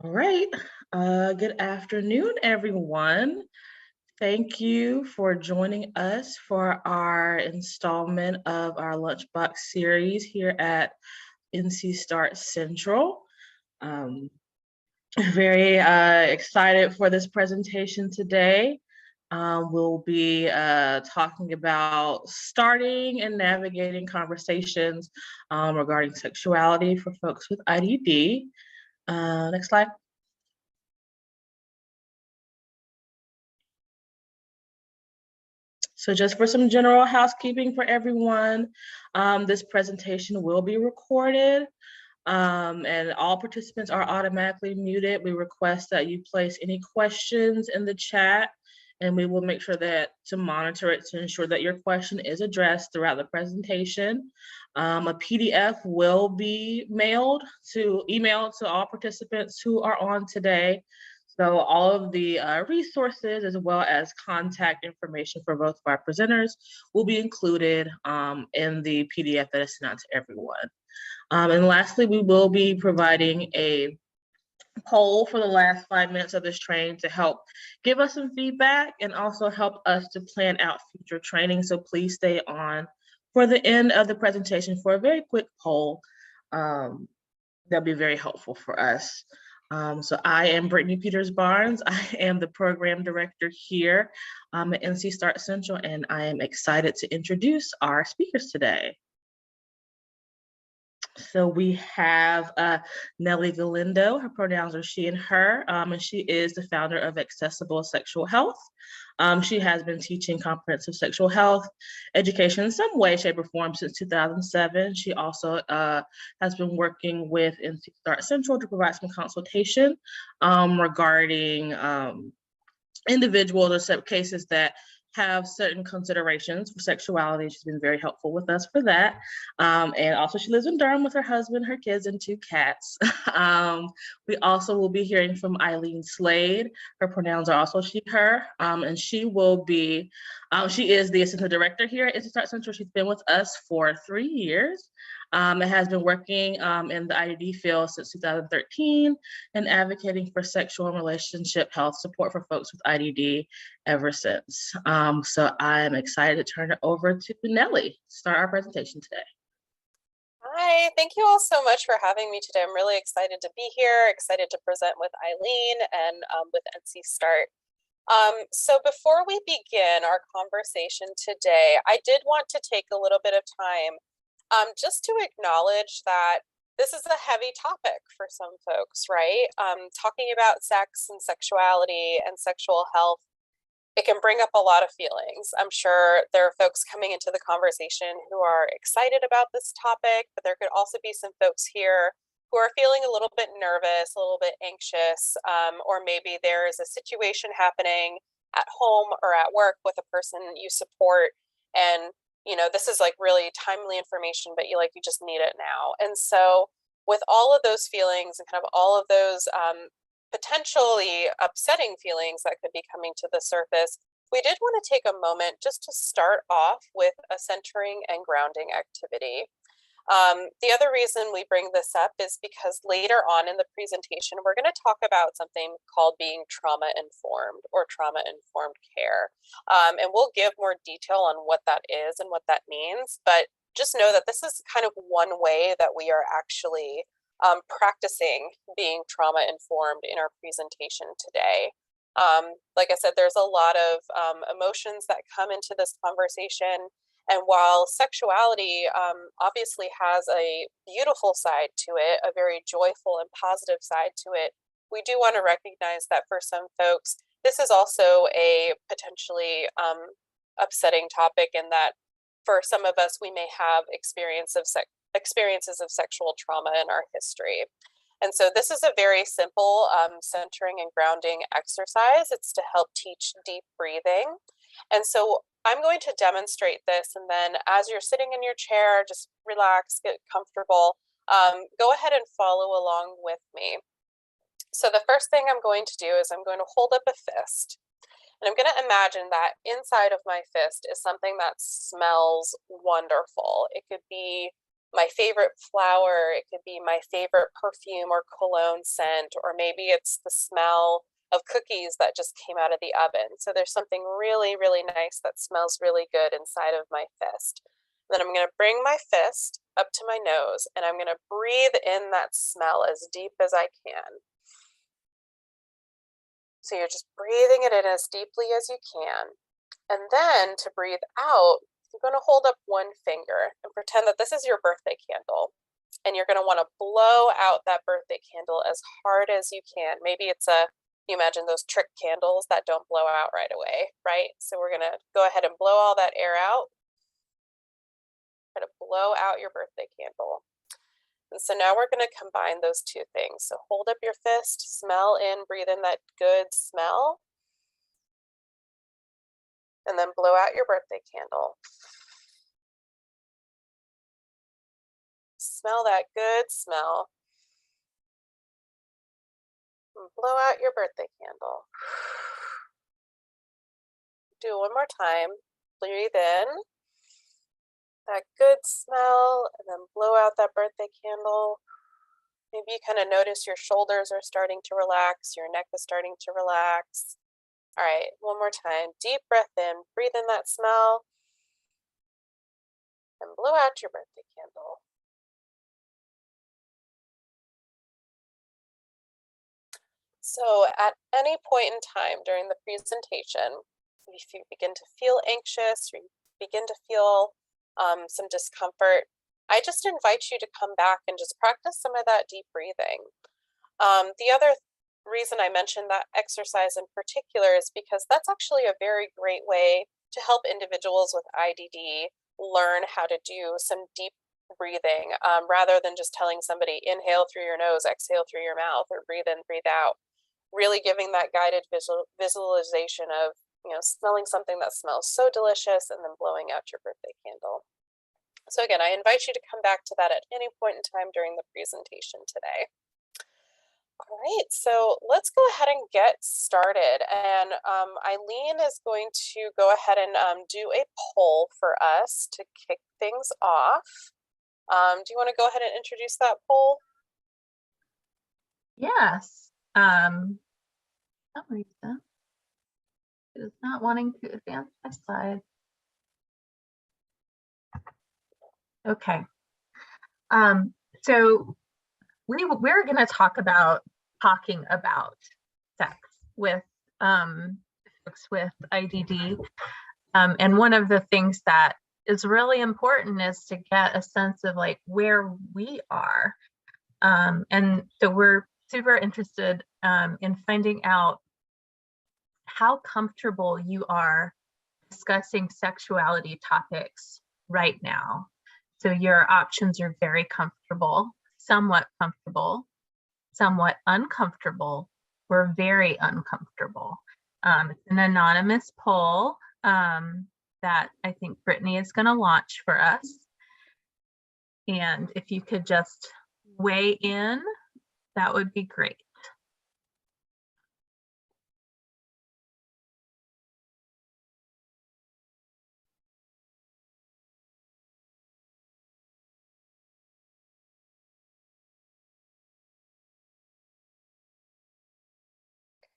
All right. Good afternoon, everyone. Thank you for joining us for our installment of our Lunchbox series here at NC Start Central. Um, very excited for this presentation today. We'll be talking about starting and navigating conversations regarding sexuality for folks with IDD. Next slide. So just for some general housekeeping for everyone, this presentation will be recorded and all participants are automatically muted. We request that you place any questions in the chat and we will make sure that to monitor it to ensure that your question is addressed throughout the presentation. A PDF will be emailed to all participants who are on today. So all of the resources as well as contact information for both of our presenters will be included in the PDF that is sent out to everyone. And lastly, we will be providing a poll for the last 5 minutes of this training to help give us some feedback and also help us to plan out future training. So please stay on for the end of the presentation for a very quick poll. That'll be very helpful for us. So I am Brittany Peters Barnes. I am the program director here at NC Start Central, and I am excited to introduce our speakers today. So we have Nellie Galindo. Her pronouns are she and her, and she is the founder of Accessible Sexual Health. She has been teaching comprehensive sexual health education in some way, shape, or form since 2007. She also has been working with NC Start Central to provide some consultation regarding individuals or set cases that have certain considerations for sexuality. She's been very helpful with us for that. And also she lives in Durham with her husband, her kids, and 2 cats. We also will be hearing from Eileen Slade. Her pronouns are also she, her, and she will be, she is the assistant director here at NC Start Central. She's been with us for 3 years. And has been working in the IDD field since 2013 and advocating for sexual and relationship health support for folks with IDD ever since. So I am excited to turn it over to Nellie to start our presentation today. Hi, thank you all so much for having me today. I'm really excited to be here, excited to present with Eileen and with NC Start. So before we begin our conversation today, I did want to take a little bit of time just to acknowledge that this is a heavy topic for some folks, right? Talking about sex and sexuality and sexual health, it can bring up a lot of feelings. I'm sure there are folks coming into the conversation who are excited about this topic, but there could also be some folks here who are feeling a little bit nervous, a little bit anxious, or maybe there is a situation happening at home or at work with a person you support, and this is like really timely information, but you just need it now. And so with all of those feelings and kind of all of those potentially upsetting feelings that could be coming to the surface, we did want to take a moment just to start off with a centering and grounding activity. The other reason we bring this up is because later on in the presentation, we're going to talk about something called being trauma-informed or trauma-informed care. And we'll give more detail on what that is and what that means, but just know that this is kind of one way that we are actually practicing being trauma-informed in our presentation today. Like I said, there's a lot of emotions that come into this conversation. And while sexuality obviously has a beautiful side to it, a very joyful and positive side to it, we do want to recognize that for some folks, this is also a potentially upsetting topic, in that for some of us, we may have experiences of sexual trauma in our history. And so this is a very simple centering and grounding exercise. It's to help teach deep breathing. And so I'm going to demonstrate this, and then as you're sitting in your chair, just relax, get comfortable, go ahead and follow along with me. So the first thing I'm going to do is I'm going to hold up a fist, and I'm going to imagine that inside of my fist is something that smells wonderful. It could be my favorite flower, it could be my favorite perfume or cologne scent, or maybe it's the smell of cookies that just came out of the oven. So there's something really, really nice that smells really good inside of my fist. Then I'm going to bring my fist up to my nose and I'm going to breathe in that smell as deep as I can. So you're just breathing it in as deeply as you can. And then to breathe out, you're going to hold up one finger and pretend that this is your birthday candle. And you're going to want to blow out that birthday candle as hard as you can. Maybe it's you imagine those trick candles that don't blow out right away, right? So we're going to go ahead and blow all that air out. Try to blow out your birthday candle. And so now we're going to combine those two things. So hold up your fist, smell in, breathe in that good smell. And then blow out your birthday candle. Smell that good smell. And blow out your birthday candle. Do it one more time. Breathe in that good smell and then blow out that birthday candle. Maybe you kind of notice your shoulders are starting to relax, your neck is starting to relax. All right, one more time. Deep breath in, breathe in that smell, and blow out your birthday candle. So at any point in time during the presentation, if you begin to feel anxious or you begin to feel some discomfort, I just invite you to come back and just practice some of that deep breathing. The other reason I mentioned that exercise in particular is because that's actually a very great way to help individuals with IDD learn how to do some deep breathing rather than just telling somebody inhale through your nose, exhale through your mouth, or breathe in, breathe out. Really giving that guided visualization of, smelling something that smells so delicious and then blowing out your birthday candle. So again, I invite you to come back to that at any point in time during the presentation today. All right, so let's go ahead and get started. And Eileen is going to go ahead and do a poll for us to kick things off. Do you want to go ahead and introduce that poll? Yes. Some reason it is not wanting to advance my slide. Okay. So we're going to talk about talking about sex with folks with IDD. And one of the things that is really important is to get a sense of like where we are. And so we're super interested in finding out how comfortable you are discussing sexuality topics right now. So your options are very comfortable, somewhat uncomfortable, or very uncomfortable. It's an anonymous poll that I think Brittany is going to launch for us. And if you could just weigh in, that would be great.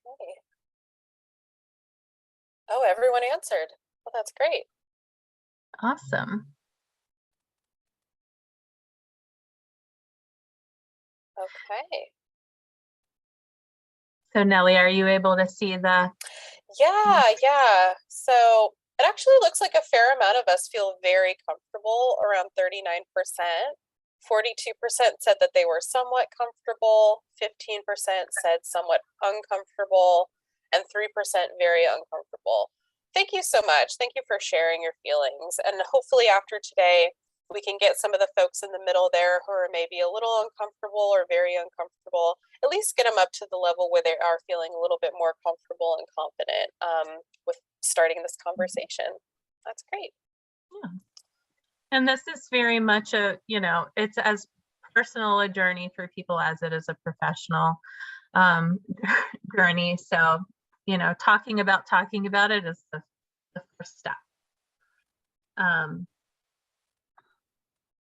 Okay. Oh, everyone answered. Well, that's great. Awesome. Okay. So Nellie, are you able to see the? Yeah. So it actually looks like a fair amount of us feel very comfortable, around 39%. 42% said that they were somewhat comfortable, 15% said somewhat uncomfortable, and 3% very uncomfortable. Thank you so much. Thank you for sharing your feelings. And hopefully after today, we can get some of the folks in the middle there who are maybe a little uncomfortable or very uncomfortable, at least get them up to the level where they are feeling a little bit more comfortable and confident with starting this conversation. That's great. Yeah. And this is very much a, it's as personal a journey for people as it is a professional journey. So, talking about it is the first step.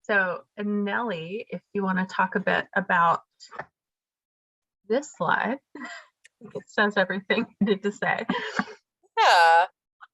So Nellie, if you want to talk a bit about this slide, it says everything I need to say. Yeah,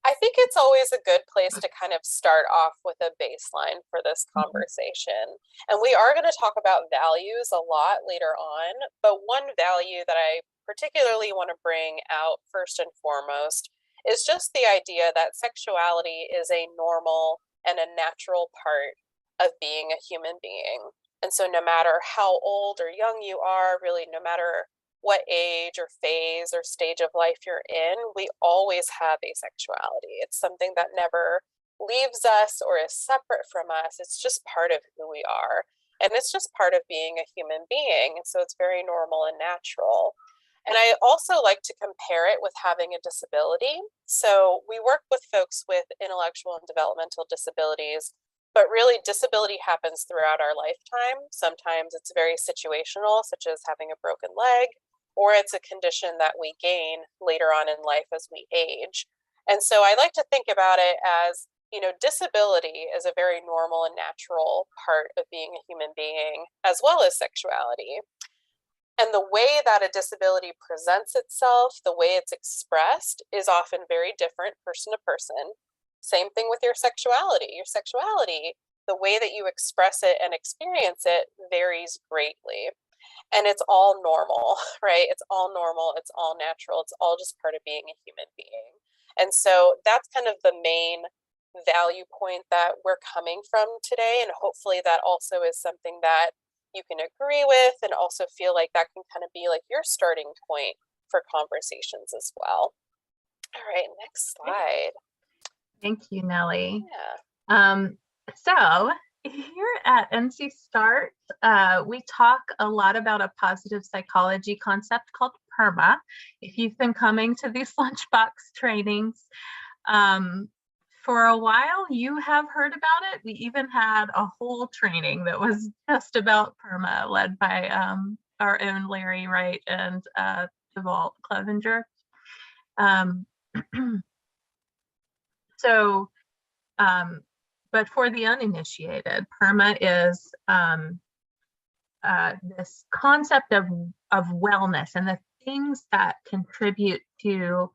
I think it's always a good place to kind of start off with a baseline for this conversation. And we are going to talk about values a lot later on, but one value that I particularly want to bring out first and foremost is just the idea that sexuality is a normal and a natural part of being a human being. And so, no matter how old or young you are, really, no matter what age or phase or stage of life you're in, we always have asexuality. It's something that never leaves us or is separate from us. It's just part of who we are. And it's just part of being a human being. And so it's very normal and natural. And I also like to compare it with having a disability. So we work with folks with intellectual and developmental disabilities, but really disability happens throughout our lifetime. Sometimes it's very situational, such as having a broken leg, or it's a condition that we gain later on in life as we age. And so I like to think about it as, disability is a very normal and natural part of being a human being, as well as sexuality. And the way that a disability presents itself, the way it's expressed, is often very different person to person. Same thing with your sexuality. Your sexuality, the way that you express it and experience it varies greatly. And it's all normal, right? It's all normal, it's all natural, it's all just part of being a human being. And so that's kind of the main value point that we're coming from today. And hopefully that also is something that you can agree with and also feel like that can kind of be like your starting point for conversations as well. All right, next slide. Thank you, Nellie. Yeah. So here at NC Start, we talk a lot about a positive psychology concept called PERMA. If you've been coming to these lunchbox trainings for a while, you have heard about it. We even had a whole training that was just about PERMA, led by our own Larry Wright and DeVault Clevenger. But for the uninitiated, PERMA is this concept of wellness and the things that contribute to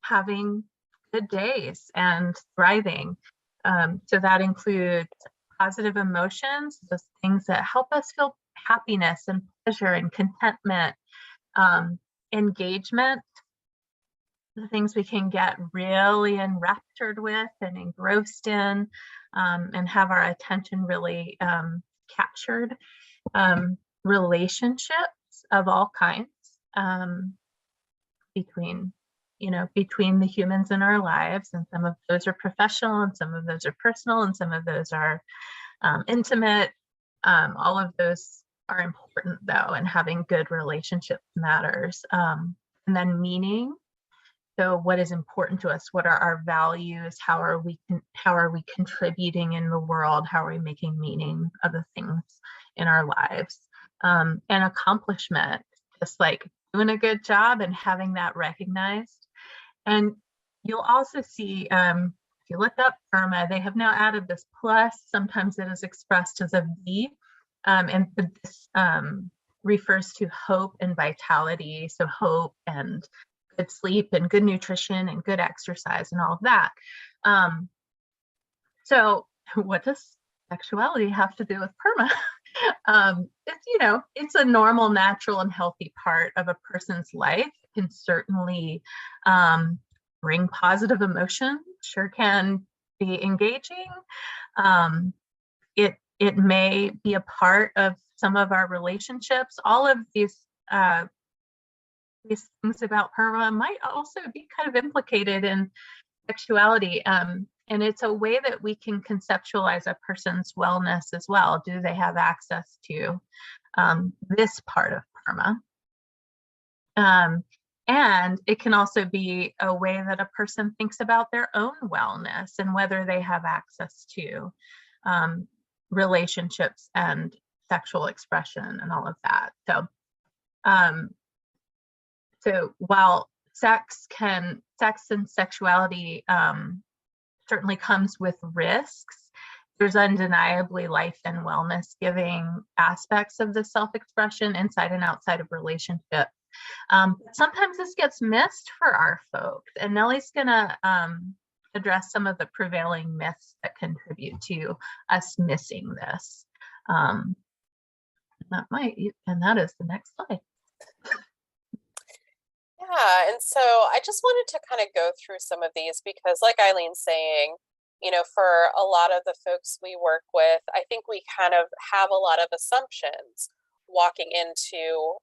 having good days and thriving. So that includes positive emotions, those things that help us feel happiness and pleasure and contentment, engagement, the things we can get really enraptured with and engrossed in, and have our attention really captured. Relationships of all kinds, between the humans in our lives, and some of those are professional and some of those are personal and some of those are intimate. All of those are important though, and having good relationships matters. And then meaning. So what is important to us? What are our values? How are we contributing in the world? How are we making meaning of the things in our lives? And accomplishment, just like doing a good job and having that recognized. And you'll also see, if you look up PERMA, they have now added this plus. Sometimes it is expressed as a V, and this refers to hope and vitality. So hope and good sleep and good nutrition and good exercise and all of that. So what does sexuality have to do with PERMA? It's a normal, natural, and healthy part of a person's life. It can certainly bring positive emotion, sure can be engaging. It may be a part of some of our relationships. All of these things about PERMA might also be kind of implicated in sexuality. And it's a way that we can conceptualize a person's wellness as well. Do they have access to this part of PERMA? And it can also be a way that a person thinks about their own wellness and whether they have access to relationships and sexual expression and all of that. So while sex and sexuality certainly comes with risks, there's undeniably life and wellness giving aspects of the self-expression inside and outside of relationships. Sometimes this gets missed for our folks, and Nellie's gonna address some of the prevailing myths that contribute to us missing this. That is the next slide. Yeah, and so I just wanted to kind of go through some of these because, like Eileen's saying, you know, for a lot of the folks we work with, I think we kind of have a lot of assumptions walking into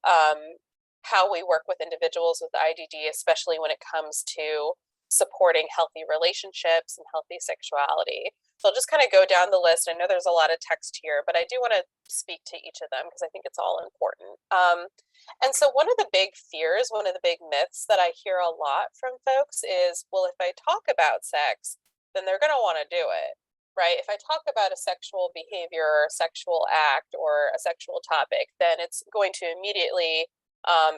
how we work with individuals with IDD, especially when it comes to supporting healthy relationships and healthy sexuality. So I'll just kind of go down the list. I know there's a lot of text here, but I do want to speak to each of them because I think it's all important. And so one of the big fears, one of the big myths that I hear a lot from folks is, well, if I talk about sex, then they're going to want to do it, right? If I talk about a sexual behavior or a sexual act or a sexual topic, then it's going to immediately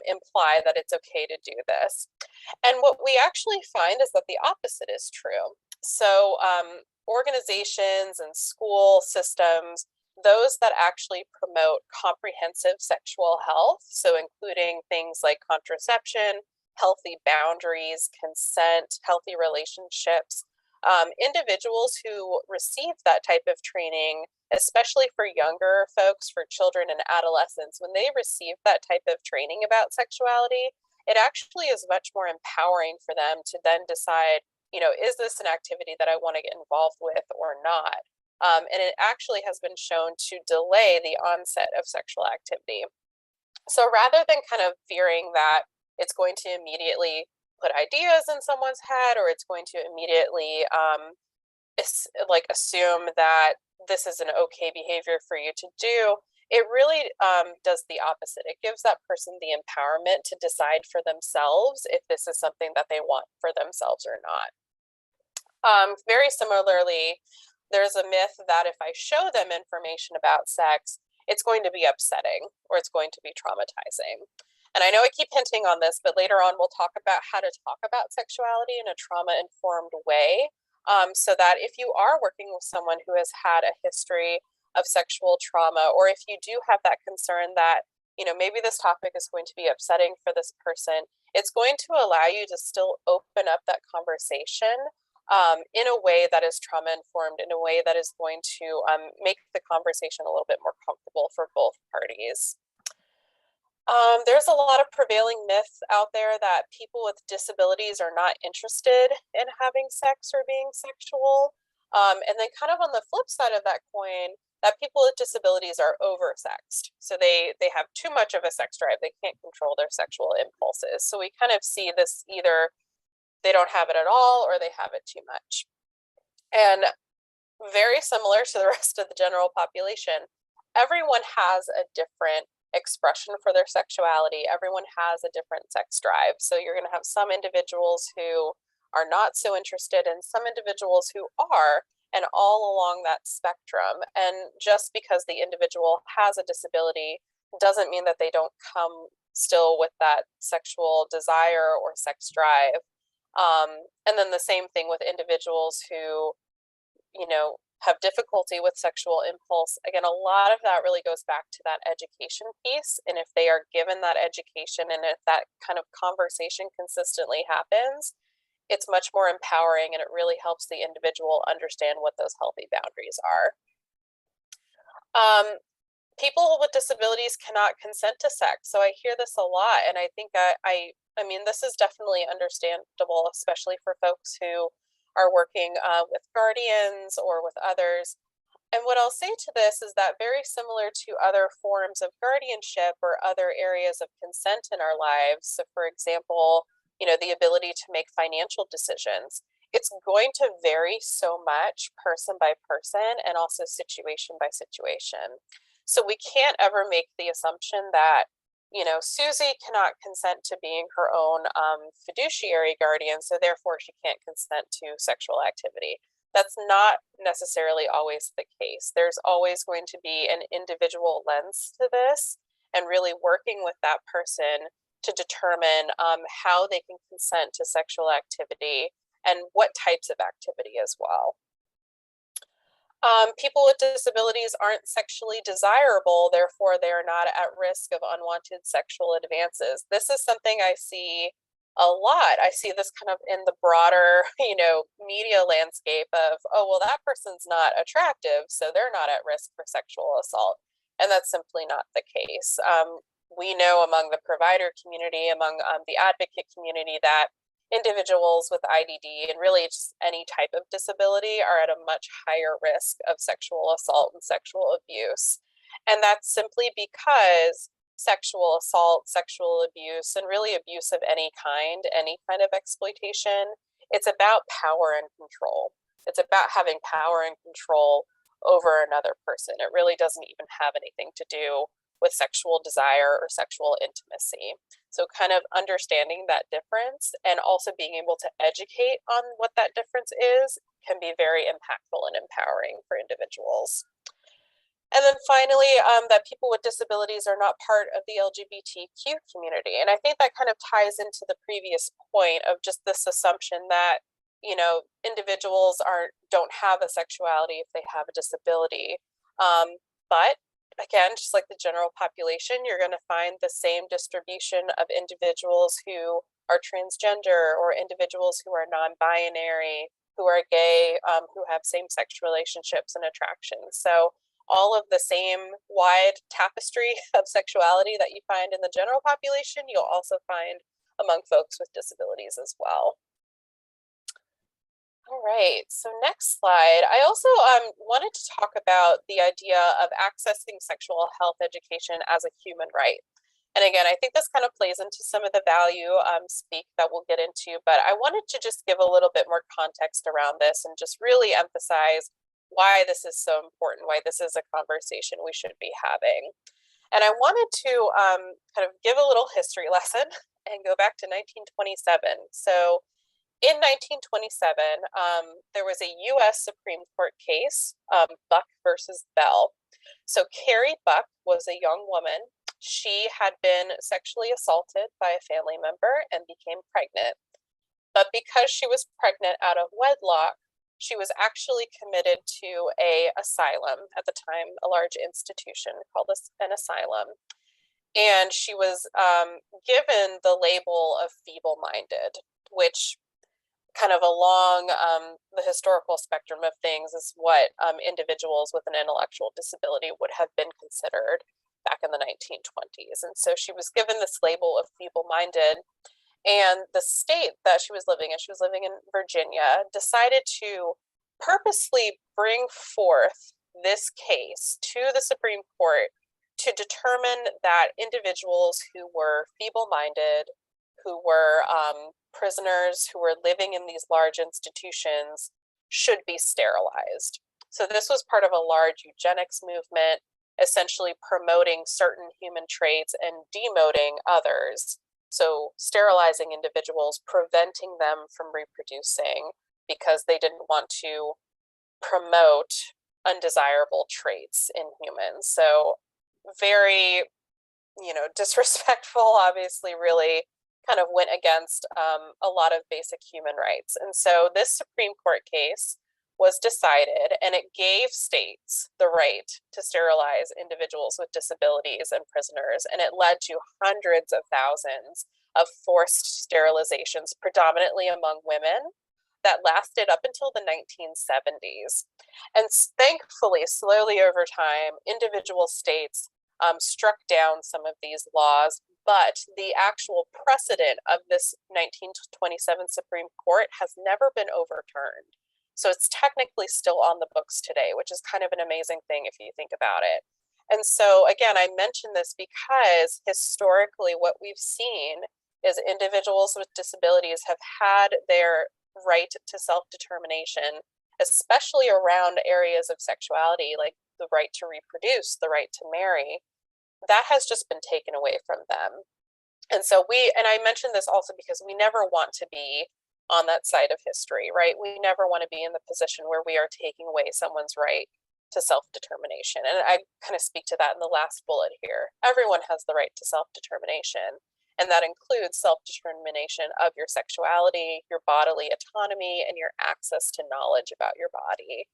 imply that it's okay to do this. And what we actually find is that the opposite is true. So organizations and school systems, those that actually promote comprehensive sexual health, so including things like contraception, healthy boundaries, consent, healthy relationships, individuals who receive that type of training, especially for younger folks, for children and adolescents, when they receive that type of training about sexuality, it actually is much more empowering for them to then decide, you know, is this an activity that I want to get involved with or not? And it actually has been shown to delay the onset of sexual activity. So rather than kind of fearing that it's going to immediately put ideas in someone's head, or it's going to immediately assume that this is an okay behavior for you to do, it really does the opposite. It gives that person the empowerment to decide for themselves if this is something that they want for themselves or not. Very similarly, there's a myth that if I show them information about sex, it's going to be upsetting or it's going to be traumatizing. And I know I keep hinting on this, but later on we'll talk about how to talk about sexuality in a trauma-informed way, so that if you are working with someone who has had a history of sexual trauma, or if you do have that concern that, you know, maybe this topic is going to be upsetting for this person, it's going to allow you to still open up that conversation in a way that is trauma-informed, in a way that is going to make the conversation a little bit more comfortable for both parties. There's a lot of prevailing myths out there that people with disabilities are not interested in having sex or being sexual. And then kind of on the flip side of that coin, that people with disabilities are oversexed. So they have too much of a sex drive. They can't control their sexual impulses. So we kind of see this, either they don't have it at all or they have it too much. And very similar to the rest of the general population, everyone has a different expression for their sexuality. Everyone has a different sex drive. So you're going to have some individuals who are not so interested and some individuals who are, and all along that spectrum. And just because the individual has a disability doesn't mean that they don't come still with that sexual desire or sex drive. And then the same thing with individuals who, you know, have difficulty with sexual impulse. Again, a lot of that really goes back to that education piece. And if they are given that education and if that kind of conversation consistently happens, it's much more empowering and it really helps the individual understand what those healthy boundaries are. People with disabilities cannot consent to sex. So I hear this a lot, and I think I mean, this is definitely understandable, especially for folks who are working with guardians or with others. And what I'll say to this is that, very similar to other forms of guardianship or other areas of consent in our lives, so for example, you know, the ability to make financial decisions, it's going to vary so much person by person and also situation by situation. So we can't ever make the assumption that, you know, Susie cannot consent to being her own fiduciary guardian, so therefore she can't consent to sexual activity. That's not necessarily always the case. There's always going to be an individual lens to this, and really working with that person to determine how they can consent to sexual activity and what types of activity as well. People with disabilities aren't sexually desirable, therefore they are not at risk of unwanted sexual advances. This is something I see a lot. I see this kind of in the broader, media landscape of, oh, well, that person's not attractive, so they're not at risk for sexual assault. And that's simply not the case. We know among the provider community, among the advocate community, that individuals with IDD and really just any type of disability are at a much higher risk of sexual assault and sexual abuse. And that's simply because sexual assault, sexual abuse, and really abuse of any kind of exploitation, it's about power and control. It's about having power and control over another person. It really doesn't even have anything to do with sexual desire or sexual intimacy. So kind of understanding that difference and also being able to educate on what that difference is can be very impactful and empowering for individuals. And then finally, that people with disabilities are not part of the LGBTQ community. And I think that kind of ties into the previous point of just this assumption that, individuals don't have a sexuality if they have a disability. But again, just like the general population, you're going to find the same distribution of individuals who are transgender or individuals who are non-binary, who are gay, who have same-sex relationships and attractions. So all of the same wide tapestry of sexuality that you find in the general population, you'll also find among folks with disabilities as well. All right, so next slide. I also wanted to talk about the idea of accessing sexual health education as a human right. And again, I think this kind of plays into some of the value speak that we'll get into, but I wanted to just give a little bit more context around this and just really emphasize why this is so important, why this is a conversation we should be having. And I wanted to kind of give a little history lesson and go back to 1927. So in 1927, there was a US Supreme Court case, Buck versus Bell. So Carrie Buck was a young woman. She had been sexually assaulted by a family member and became pregnant. But because she was pregnant out of wedlock, she was actually committed to an asylum at the time, a large institution called an asylum. And she was given the label of feeble-minded, which kind of along the historical spectrum of things is what individuals with an intellectual disability would have been considered back in the 1920s. And so she was given this label of feeble-minded, and the state that she was living in Virginia, decided to purposely bring forth this case to the Supreme Court to determine that individuals who were feeble-minded, who were prisoners who were living in these large institutions should be sterilized. So this was part of a large eugenics movement, essentially promoting certain human traits and demoting others. So sterilizing individuals, preventing them from reproducing because they didn't want to promote undesirable traits in humans. So very, disrespectful, obviously, really kind of went against a lot of basic human rights. And so this Supreme Court case was decided, and it gave states the right to sterilize individuals with disabilities and prisoners. And it led to hundreds of thousands of forced sterilizations, predominantly among women, that lasted up until the 1970s. And thankfully, slowly over time, individual states struck down some of these laws, but the actual precedent of this 1927 Supreme Court has never been overturned. So it's technically still on the books today, which is kind of an amazing thing if you think about it. And so again, I mention this because historically what we've seen is individuals with disabilities have had their right to self-determination, especially around areas of sexuality, like the right to reproduce, the right to marry. That has just been taken away from them. And so I mentioned this also because we never want to be on that side of history, right? We never want to be in the position where we are taking away someone's right to self-determination. And I kind of speak to that in the last bullet here. Everyone has the right to self-determination, and that includes self-determination of your sexuality, your bodily autonomy, and your access to knowledge about your body.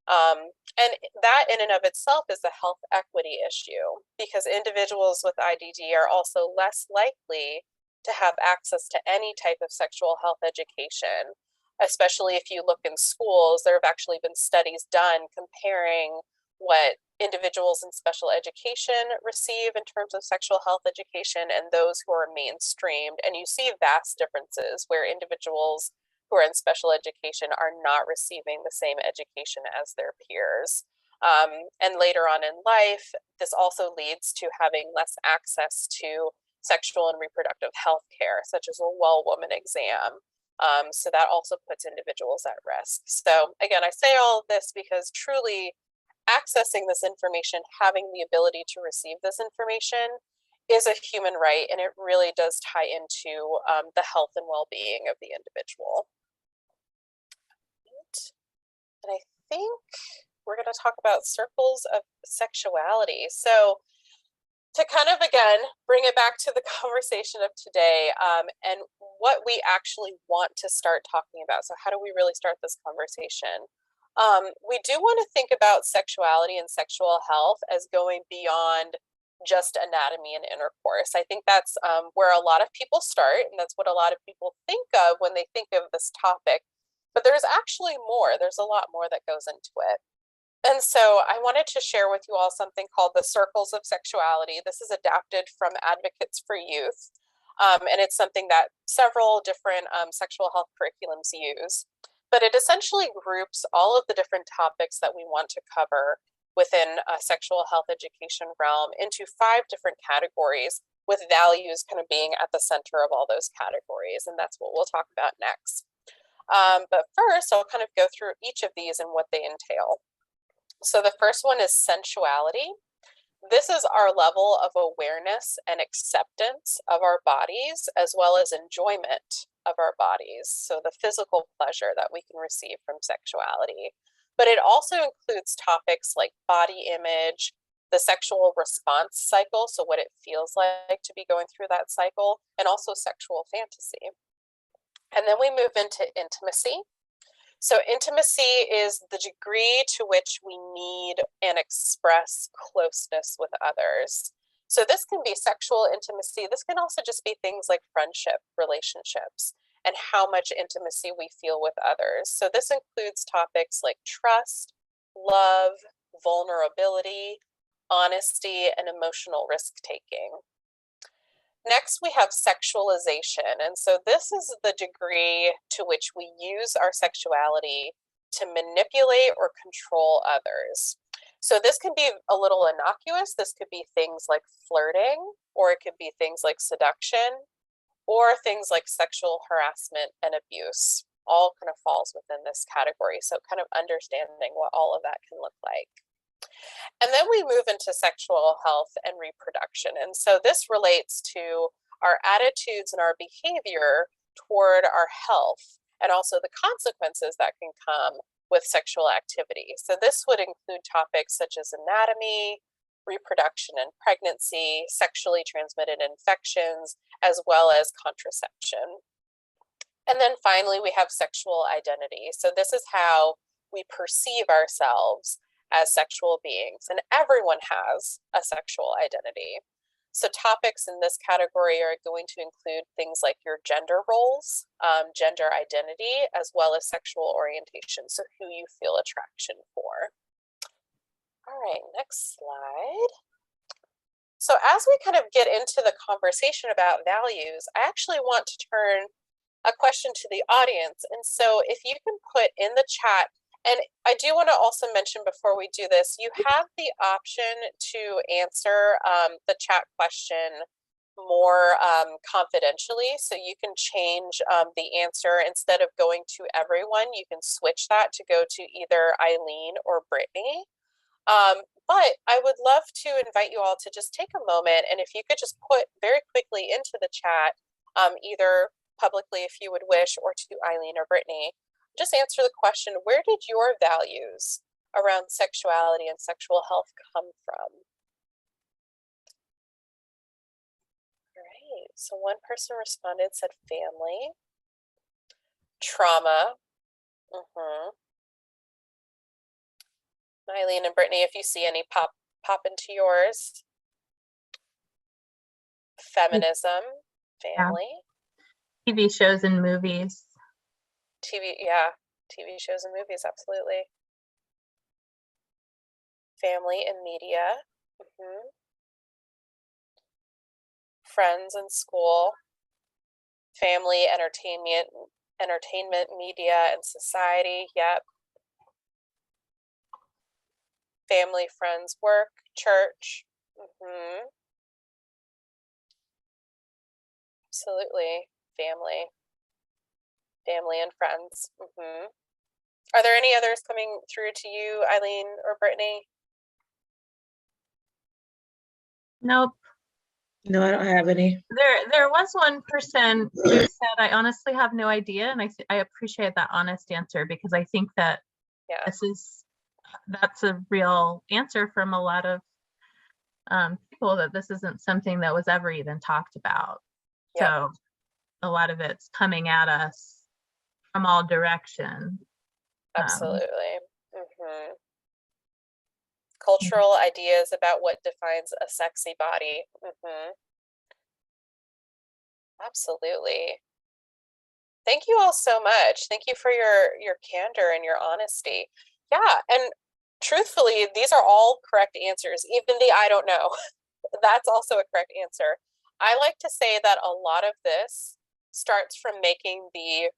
And that in and of itself is a health equity issue, because individuals with IDD are also less likely to have access to any type of sexual health education, especially if you look in schools. There have actually been studies done comparing what individuals in special education receive in terms of sexual health education and those who are mainstreamed. And you see vast differences where individuals who are in special education are not receiving the same education as their peers. And later on in life, this also leads to having less access to sexual and reproductive health care, such as a well woman exam. So that also puts individuals at risk. So again, I say all of this because truly accessing this information, having the ability to receive this information is a human right, and it really does tie into the health and well-being of the individual. And I think we're going to talk about circles of sexuality. So to kind of, again, bring it back to the conversation of today, and what we actually want to start talking about. So how do we really start this conversation? We do want to think about sexuality and sexual health as going beyond just anatomy and intercourse. I think that's where a lot of people start, and that's what a lot of people think of when they think of this topic. But there's actually more. There's a lot more that goes into it. And so I wanted to share with you all something called the Circles of Sexuality. This is adapted from Advocates for Youth, and it's something that several different sexual health curriculums use. But it essentially groups all of the different topics that we want to cover within a sexual health education realm into 5 different categories, with values kind of being at the center of all those categories. And that's what we'll talk about next. But first, I'll kind of go through each of these and what they entail. So the first one is sensuality. This is our level of awareness and acceptance of our bodies, as well as enjoyment of our bodies. So the physical pleasure that we can receive from sexuality. But it also includes topics like body image, the sexual response cycle, so what it feels like to be going through that cycle, and also sexual fantasy. And then we move into intimacy. So intimacy is the degree to which we need and express closeness with others. So this can be sexual intimacy. This can also just be things like friendship, relationships, and how much intimacy we feel with others. So this includes topics like trust, love, vulnerability, honesty, and emotional risk-taking. Next, we have sexualization. And so this is the degree to which we use our sexuality to manipulate or control others. So this can be a little innocuous. This could be things like flirting, or it could be things like seduction, or things like sexual harassment and abuse. All kind of falls within this category. So kind of understanding what all of that can look like. And then we move into sexual health and reproduction. And so this relates to our attitudes and our behavior toward our health, and also the consequences that can come with sexual activity. So this would include topics such as anatomy, reproduction and pregnancy, sexually transmitted infections, as well as contraception. And then finally, we have sexual identity. So this is how we perceive ourselves as sexual beings, and everyone has a sexual identity. So topics in this category are going to include things like your gender roles, gender identity, as well as sexual orientation, so who you feel attraction for. All right, next slide. So as we kind of get into the conversation about values, I actually want to turn a question to the audience. And so if you can put in the chat, and I do want to also mention before we do this, you have the option to answer the chat question more confidentially. So you can change the answer. Instead of going to everyone, you can switch that to go to either Eileen or Brittany. But I would love to invite you all to just take a moment, and if you could just put very quickly into the chat, either publicly if you would wish, or to Eileen or Brittany, just answer the question, where did your values around sexuality and sexual health come from? All right, so one person responded, said family, trauma. Eileen and Brittany, if you see any pop into yours. Feminism, family, TV shows and movies. TV shows and movies, absolutely. Family and media. Friends and school. Family, entertainment, media, and society. Yep. Family, friends, work, church. Absolutely. Family and friends. Are there any others coming through to you, Eileen or Brittany? Nope. No, I don't have any. There was one person who said, I honestly have no idea. And I appreciate that honest answer, because I think that that's a real answer from a lot of people, that this isn't something that was ever even talked about. Yep. So a lot of it's coming at us from all directions. Absolutely. Cultural ideas about what defines a sexy body. Absolutely. Thank you all so much. Thank you for your candor and your honesty. Yeah, and truthfully, these are all correct answers. Even the I don't know, that's also a correct answer. I like to say that a lot of this starts from making the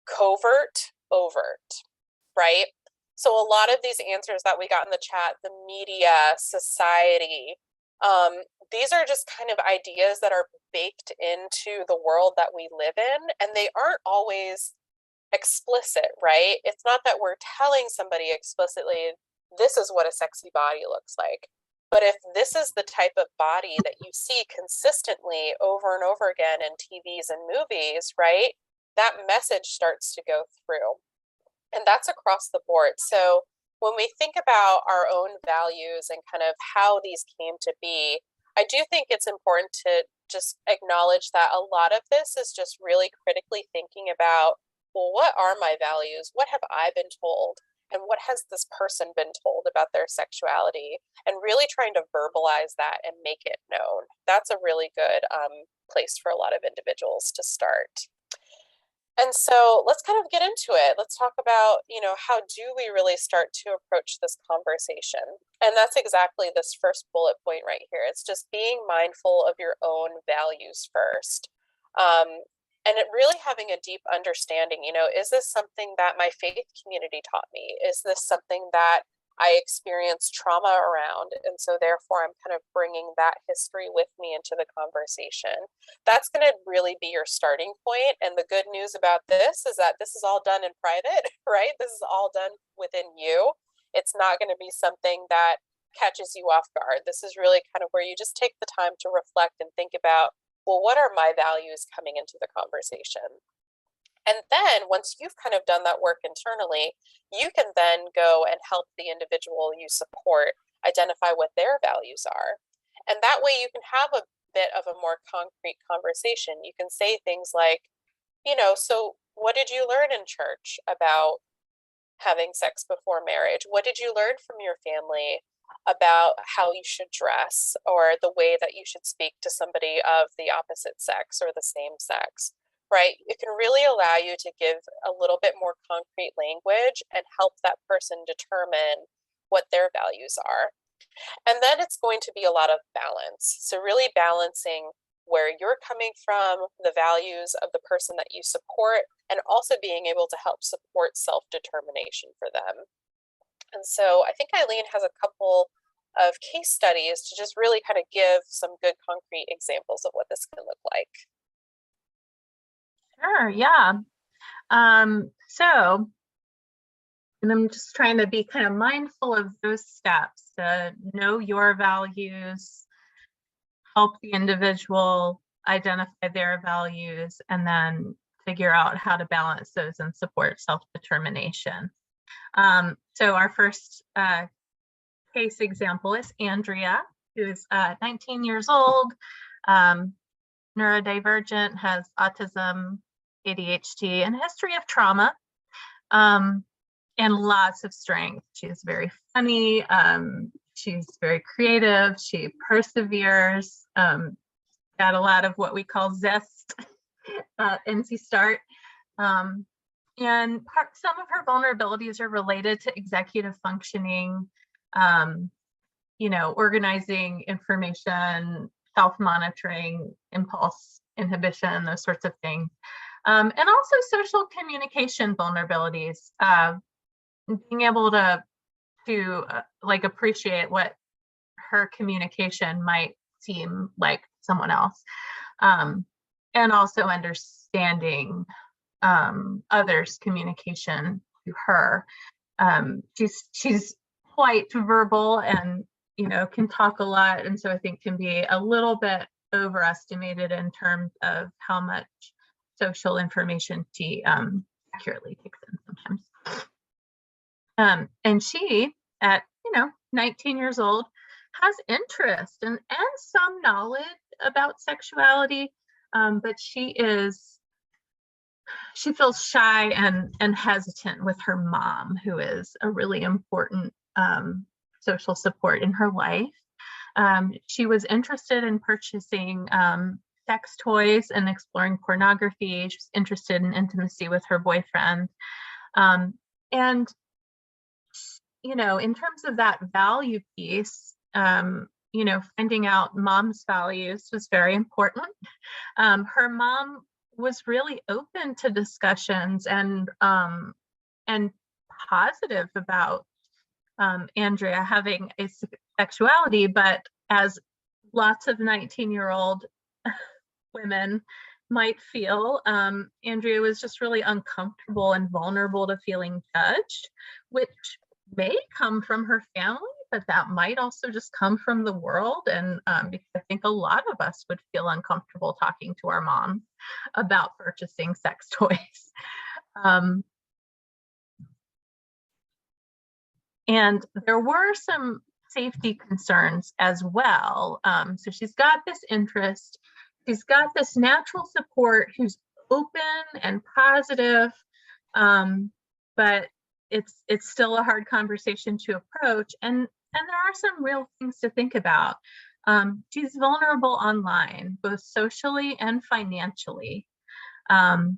covert overt, right? So a lot of these answers that we got in the chat, the media, society, these are just kind of ideas that are baked into the world that we live in, and they aren't always explicit, right? It's not that we're telling somebody explicitly, this is what a sexy body looks like. But if this is the type of body that you see consistently over and over again in TVs and movies, right? That message starts to go through. And that's across the board. So when we think about our own values and kind of how these came to be, I do think it's important to just acknowledge that a lot of this is just really critically thinking about, well, what are my values? What have I been told? And what has this person been told about their sexuality? And really trying to verbalize that and make it known. That's a really good place for a lot of individuals to start. And so let's kind of get into it. Let's talk about, how do we really start to approach this conversation? And that's exactly this first bullet point right here. It's just being mindful of your own values first. And it really having a deep understanding, is this something that my faith community taught me? Is this something that I experienced trauma around? And so therefore I'm kind of bringing that history with me into the conversation. That's going to really be your starting point. And the good news about this is that this is all done in private, right? This is all done within you. It's not going to be something that catches you off guard. This is really kind of where you just take the time to reflect and think about, well, what are my values coming into the conversation? And then once you've kind of done that work internally, you can then go and help the individual you support identify what their values are. And that way you can have a bit of a more concrete conversation. You can say things like, so what did you learn in church about having sex before marriage? What did you learn from your family about how you should dress, or the way that you should speak to somebody of the opposite sex or the same sex? Right? It can really allow you to give a little bit more concrete language and help that person determine what their values are. And then it's going to be a lot of balance. So really balancing where you're coming from, the values of the person that you support, and also being able to help support self-determination for them. And so I think Eileen has a couple of case studies to just really kind of give some good concrete examples of what this can look like. Sure, yeah. And I'm just trying to be kind of mindful of those steps to know your values, help the individual identify their values, and then figure out how to balance those and support self-determination. So our first case example is Andrea, who is 19 years old, neurodivergent, has autism, ADHD, and a history of trauma. and lots of strength. She's very funny. She's very creative. She perseveres. Got a lot of what we call zest at NC Start. And some of her vulnerabilities are related to executive functioning, organizing information, self-monitoring, impulse inhibition, those sorts of things. And also social communication vulnerabilities, being able to appreciate what her communication might seem like someone else, and also understanding others' communication to her. She's quite verbal and can talk a lot, and so I think can be a little bit overestimated in terms of how much social information she accurately takes in sometimes. And she, at 19 years old, has interest and some knowledge about sexuality, but she feels shy and hesitant with her mom, who is a really important social support in her life. She was interested in purchasing sex toys and exploring pornography. She was interested in intimacy with her boyfriend. And, in terms of that value piece, finding out mom's values was very important. Her mom was really open to discussions and positive about Andrea having a sexuality, but as lots of 19-year-old women might feel, Andrea was just really uncomfortable and vulnerable to feeling judged, which may come from her family, but that might also just come from the world. And because I think a lot of us would feel uncomfortable talking to our moms about purchasing sex toys. And there were some safety concerns as well. So she's got this interest, she's got this natural support who's open and positive, but it's still a hard conversation to approach. And there are some real things to think about. She's vulnerable online, both socially and financially. Her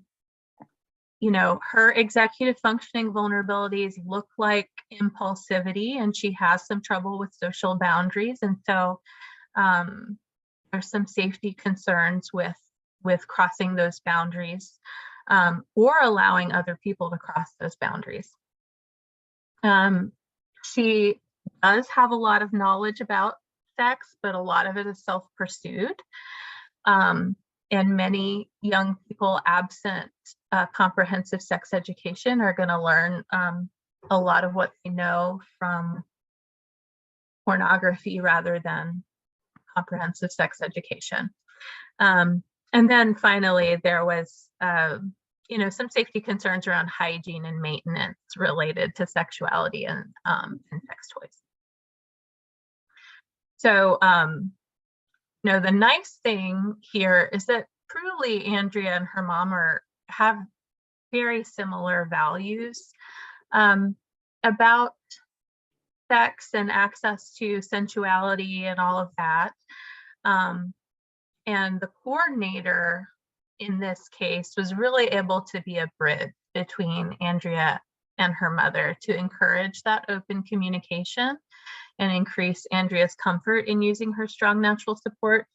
executive functioning vulnerabilities look like impulsivity, and she has some trouble with social boundaries. And so there's some safety concerns with crossing those boundaries, or allowing other people to cross those boundaries. She does have a lot of knowledge about sex, but a lot of it is self-pursued. And many young people absent comprehensive sex education are going to learn a lot of what they know from pornography rather than comprehensive sex education. And then finally, there was some safety concerns around hygiene and maintenance related to sexuality and sex toys. So, the nice thing here is that truly Andrea and her mom have very similar values about sex and access to sensuality and all of that. And the coordinator in this case was really able to be a bridge between Andrea and her mother to encourage that open communication and increase Andrea's comfort in using her strong natural support.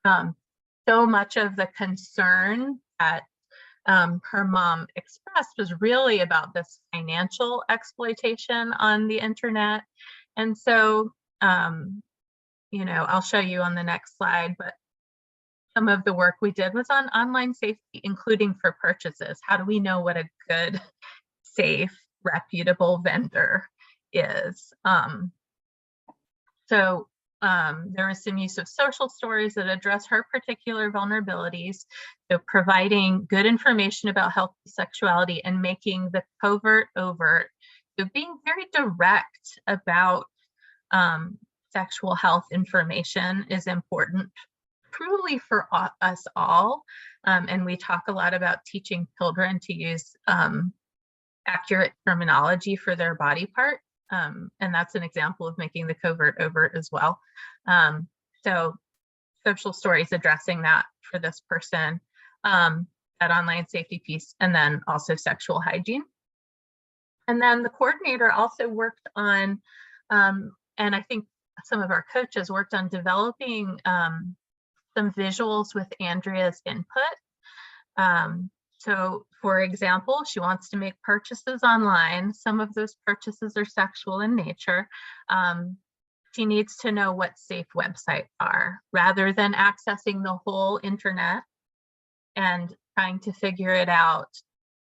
So much of the concern that her mom expressed was really about this financial exploitation on the internet. And so, I'll show you on the next slide, but some of the work we did was on online safety, including for purchases. How do we know what a good, safe, reputable vendor is? There was some use of social stories that address her particular vulnerabilities, so providing good information about healthy sexuality and making the covert overt, so being very direct about sexual health information is important, truly for us all. And we talk a lot about teaching children to use accurate terminology for their body part. And that's an example of making the covert overt as well. So social stories addressing that for this person, that online safety piece, and then also sexual hygiene. And then the coordinator also worked on, and I think some of our coaches worked on developing some visuals with Andrea's input. So for example, she wants to make purchases online. Some of those purchases are sexual in nature. She needs to know what safe websites are rather than accessing the whole internet and trying to figure it out,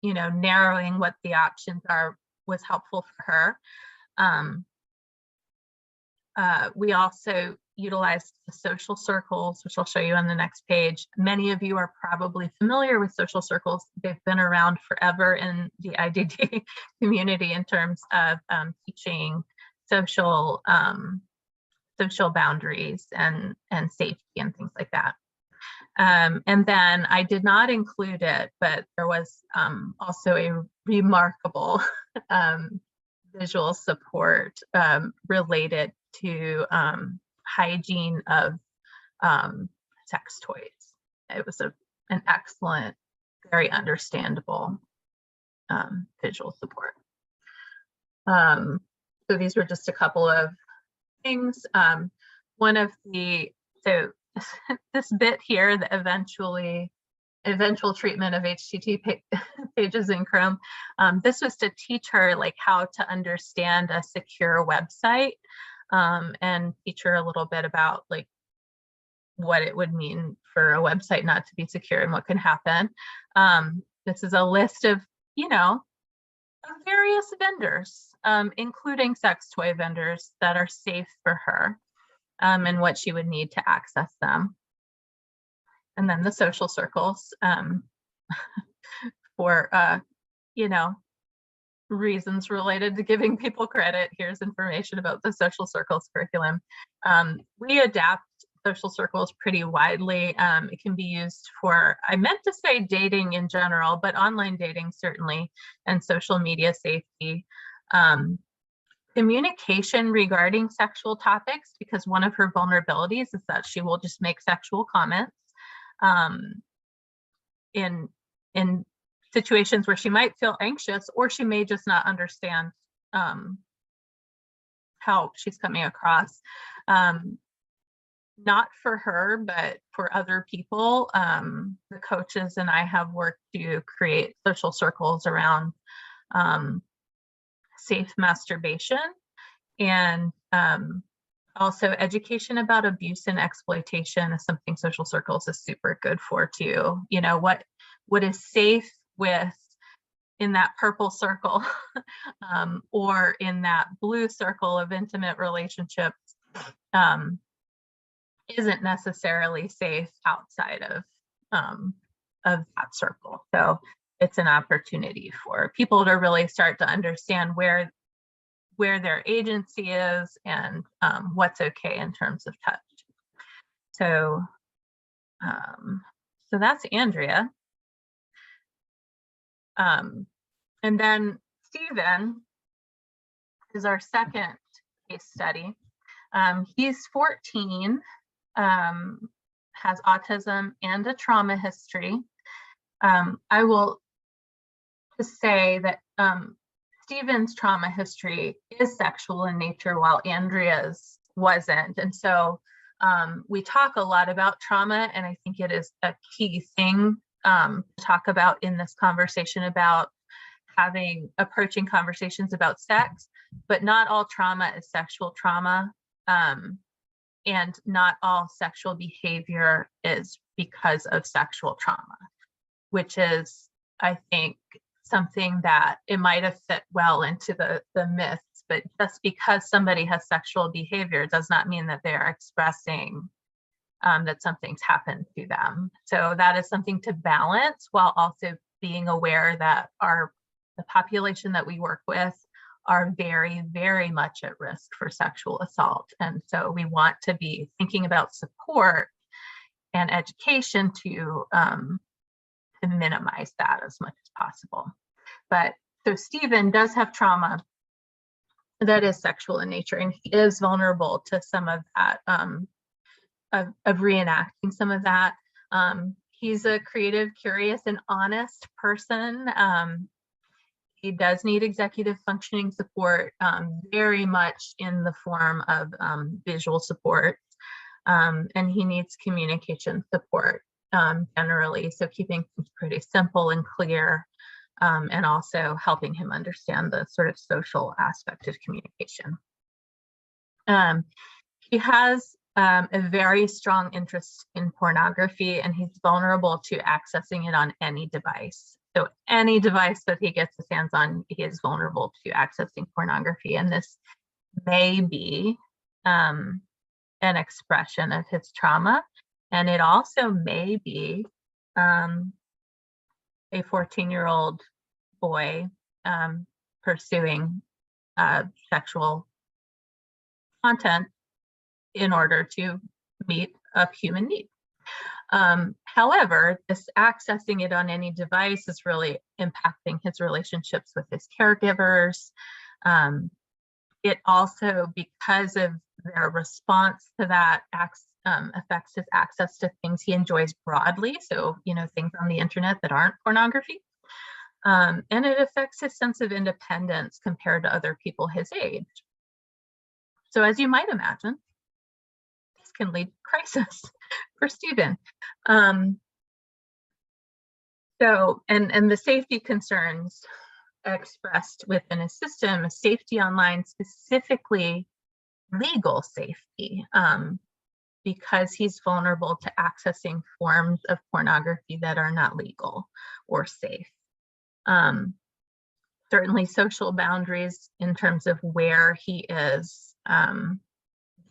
you know, narrowing what the options are was helpful for her. We also utilized the social circles, which I'll show you on the next page. Many of you are probably familiar with social circles. They've been around forever in the IDD community in terms of teaching social boundaries and safety and things like that. And then I did not include it, but there was also a remarkable visual support related to hygiene of sex toys. It was an excellent, very understandable visual support. So these were just a couple of things. One of the, so this bit here, the eventual treatment of HTTP pages in Chrome, this was to teach her like how to understand a secure website, and teach her a little bit about like what it would mean for a website not to be secure and what can happen. This is a list of, you know, of various vendors, including sex toy vendors that are safe for her, and what she would need to access them. And then the social circles, for, you know, reasons related to giving people credit. Here's information about the social circles curriculum. We adapt social circles pretty widely. It can be used for, I meant to say dating in general, but online dating certainly, and social media safety. Communication regarding sexual topics, because one of her vulnerabilities is that she will just make sexual comments in situations where she might feel anxious, or she may just not understand how she's coming across. Not for her, but for other people. The coaches and I have worked to create social circles around safe masturbation, and also education about abuse and exploitation is something social circles is super good for too. You know, what is safe with in that purple circle or in that blue circle of intimate relationships isn't necessarily safe outside of that circle. So it's an opportunity for people to really start to understand where their agency is and what's okay in terms of touch. So, so that's Andrea. And then Stephen is our second case study. He's 14, has autism and a trauma history. I will just say that Stephen's trauma history is sexual in nature while Andrea's wasn't. And so we talk a lot about trauma, and I think it is a key thing to talk about in this conversation about approaching conversations about sex, but not all trauma is sexual trauma. And not all sexual behavior is because of sexual trauma, which is, I think, something that it might have fit well into the myths, but just because somebody has sexual behavior does not mean that they're expressing that something's happened to them. So that is something to balance while also being aware that the population that we work with are very, very much at risk for sexual assault. And so we want to be thinking about support and education to minimize that as much as possible. But So Stephen does have trauma that is sexual in nature, and he is vulnerable to some of that, of reenacting some of that. He's a creative, curious, and honest person. He does need executive functioning support, very much in the form of visual support, and he needs communication support generally. So keeping things pretty simple and clear, and also helping him understand the sort of social aspect of communication. He has a very strong interest in pornography, and he's vulnerable to accessing it on any device. So any device that he gets his hands on, he is vulnerable to accessing pornography. And this may be an expression of his trauma. And it also may be a 14-year-old boy pursuing sexual content in order to meet a human need. However, this accessing it on any device is really impacting his relationships with his caregivers. It also, because of their response to that, affects his access to things he enjoys broadly. So, things on the internet that aren't pornography. And it affects his sense of independence compared to other people his age. So as you might imagine, this can lead to crisis for Stephen. So the safety concerns expressed within his system, safety online, specifically legal safety, because he's vulnerable to accessing forms of pornography that are not legal or safe. Certainly social boundaries in terms of where he is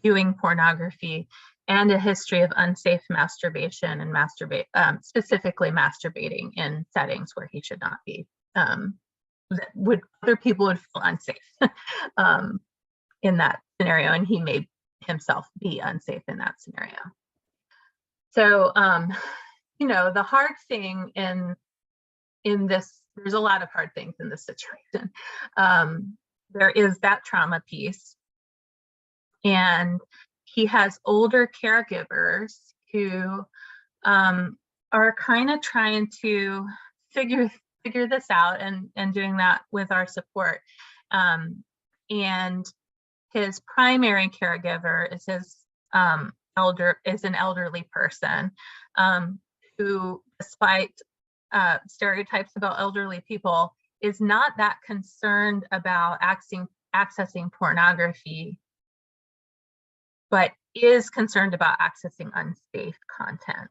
viewing pornography, and a history of unsafe masturbation and specifically masturbating in settings where he should not be, that other people would feel unsafe in that scenario, and he may himself be unsafe in that scenario. So, the hard thing in this, there's a lot of hard things in this situation. There is that trauma piece, and he has older caregivers who are kind of trying to figure this out and doing that with our support. And his primary caregiver is his an elderly person who, despite stereotypes about elderly people, is not that concerned about accessing pornography, but is concerned about accessing unsafe content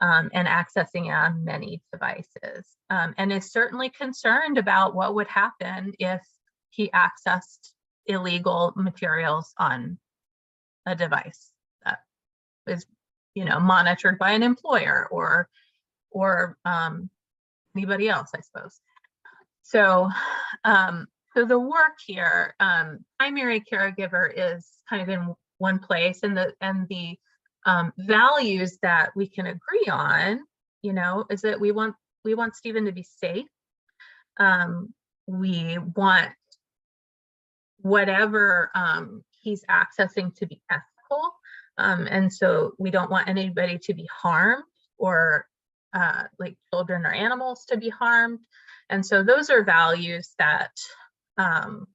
and accessing it on many devices, and is certainly concerned about what would happen if he accessed illegal materials on a device that is, monitored by an employer or anybody else, I suppose. So, so the work here, primary caregiver is kind of in one place, and the values that we can agree on, is that we want Stephen to be safe. We want whatever he's accessing to be ethical, and so we don't want anybody to be harmed, or like children or animals to be harmed. And so those are values that I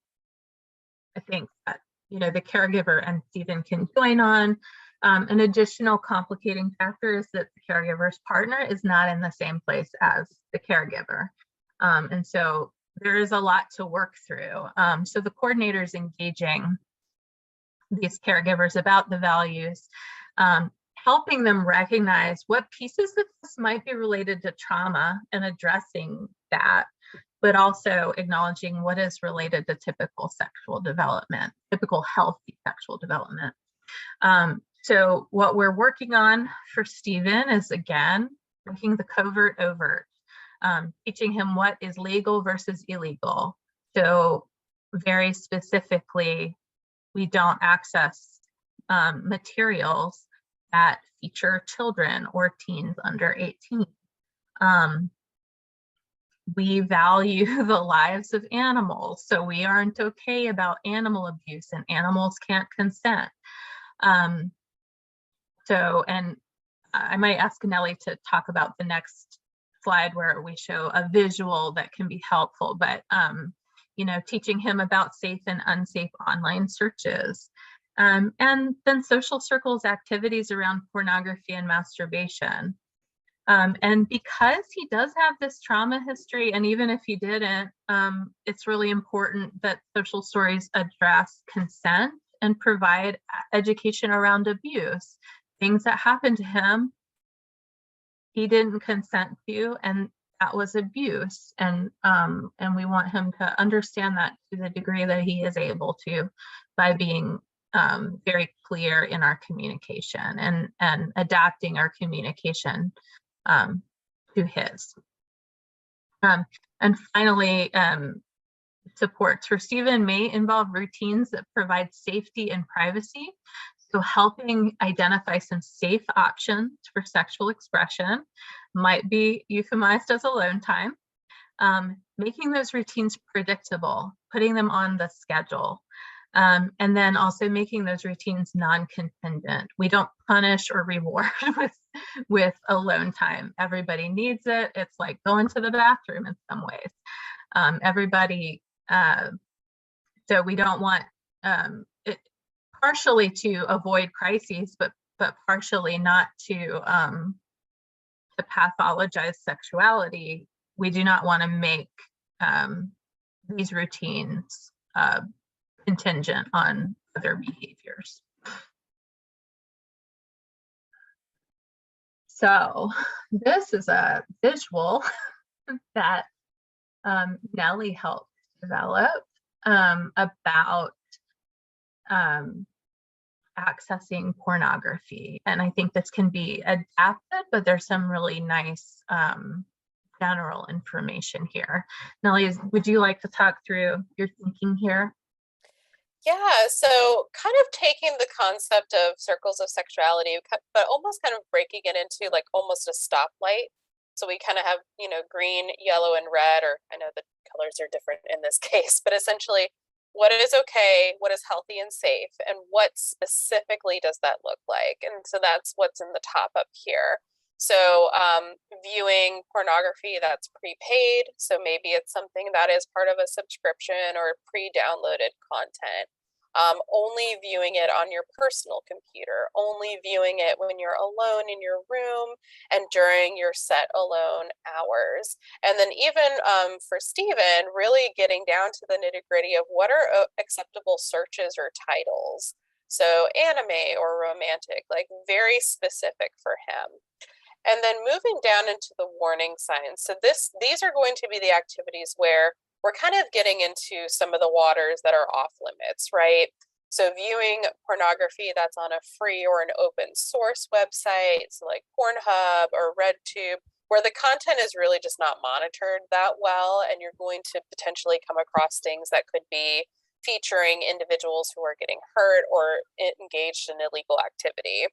think that the caregiver and Stephen can join on. An additional complicating factor is that the caregiver's partner is not in the same place as the caregiver, and so there is a lot to work through. So the coordinator is engaging these caregivers about the values, helping them recognize what pieces of this might be related to trauma and addressing that, but also acknowledging what is related to typical sexual development, typical healthy sexual development. So what we're working on for Stephen is, again, making the covert overt, teaching him what is legal versus illegal. So very specifically, we don't access materials that feature children or teens under 18. we value the lives of animals, so we aren't okay about animal abuse, and animals can't consent. And I might ask Nellie to talk about the next slide where we show a visual that can be helpful, but teaching him about safe and unsafe online searches. And then social circles activities around pornography and masturbation. And because he does have this trauma history, and even if he didn't, it's really important that social stories address consent and provide education around abuse. Things that happened to him, he didn't consent to, and that was abuse. And we want him to understand that to the degree that he is able to, by being very clear in our communication and adapting our communication to his. And finally, supports for Stephen may involve routines that provide safety and privacy. So helping identify some safe options for sexual expression might be euphemized as alone time. Making those routines predictable, putting them on the schedule. And then also making those routines non-contingent. We don't punish or reward with alone time. Everybody needs it. It's like going to the bathroom in some ways. So we don't want it partially to avoid crises, but partially not to pathologize sexuality. We do not want to make these routines contingent on other behaviors. So this is a visual that Nellie helped develop about accessing pornography. And I think this can be adapted, but there's some really nice general information here. Nellie, would you like to talk through your thinking here? Yeah, so kind of taking the concept of circles of sexuality, but almost kind of breaking it into like almost a stoplight. So we kind of have, green, yellow, and red, or I know the colors are different in this case, but essentially what is okay, what is healthy and safe, and what specifically does that look like? And so that's what's in the top up here. So viewing pornography that's prepaid, so maybe it's something that is part of a subscription or pre-downloaded content. Only viewing it on your personal computer, only viewing it when you're alone in your room and during your set alone hours. And then even for Stephen, really getting down to the nitty gritty of what are acceptable searches or titles. So anime or romantic, like very specific for him. And then moving down into the warning signs. So these are going to be the activities where we're kind of getting into some of the waters that are off limits, right? So viewing pornography that's on a free or an open source website, so like Pornhub or RedTube, where the content is really just not monitored that well, and you're going to potentially come across things that could be featuring individuals who are getting hurt or engaged in illegal activity.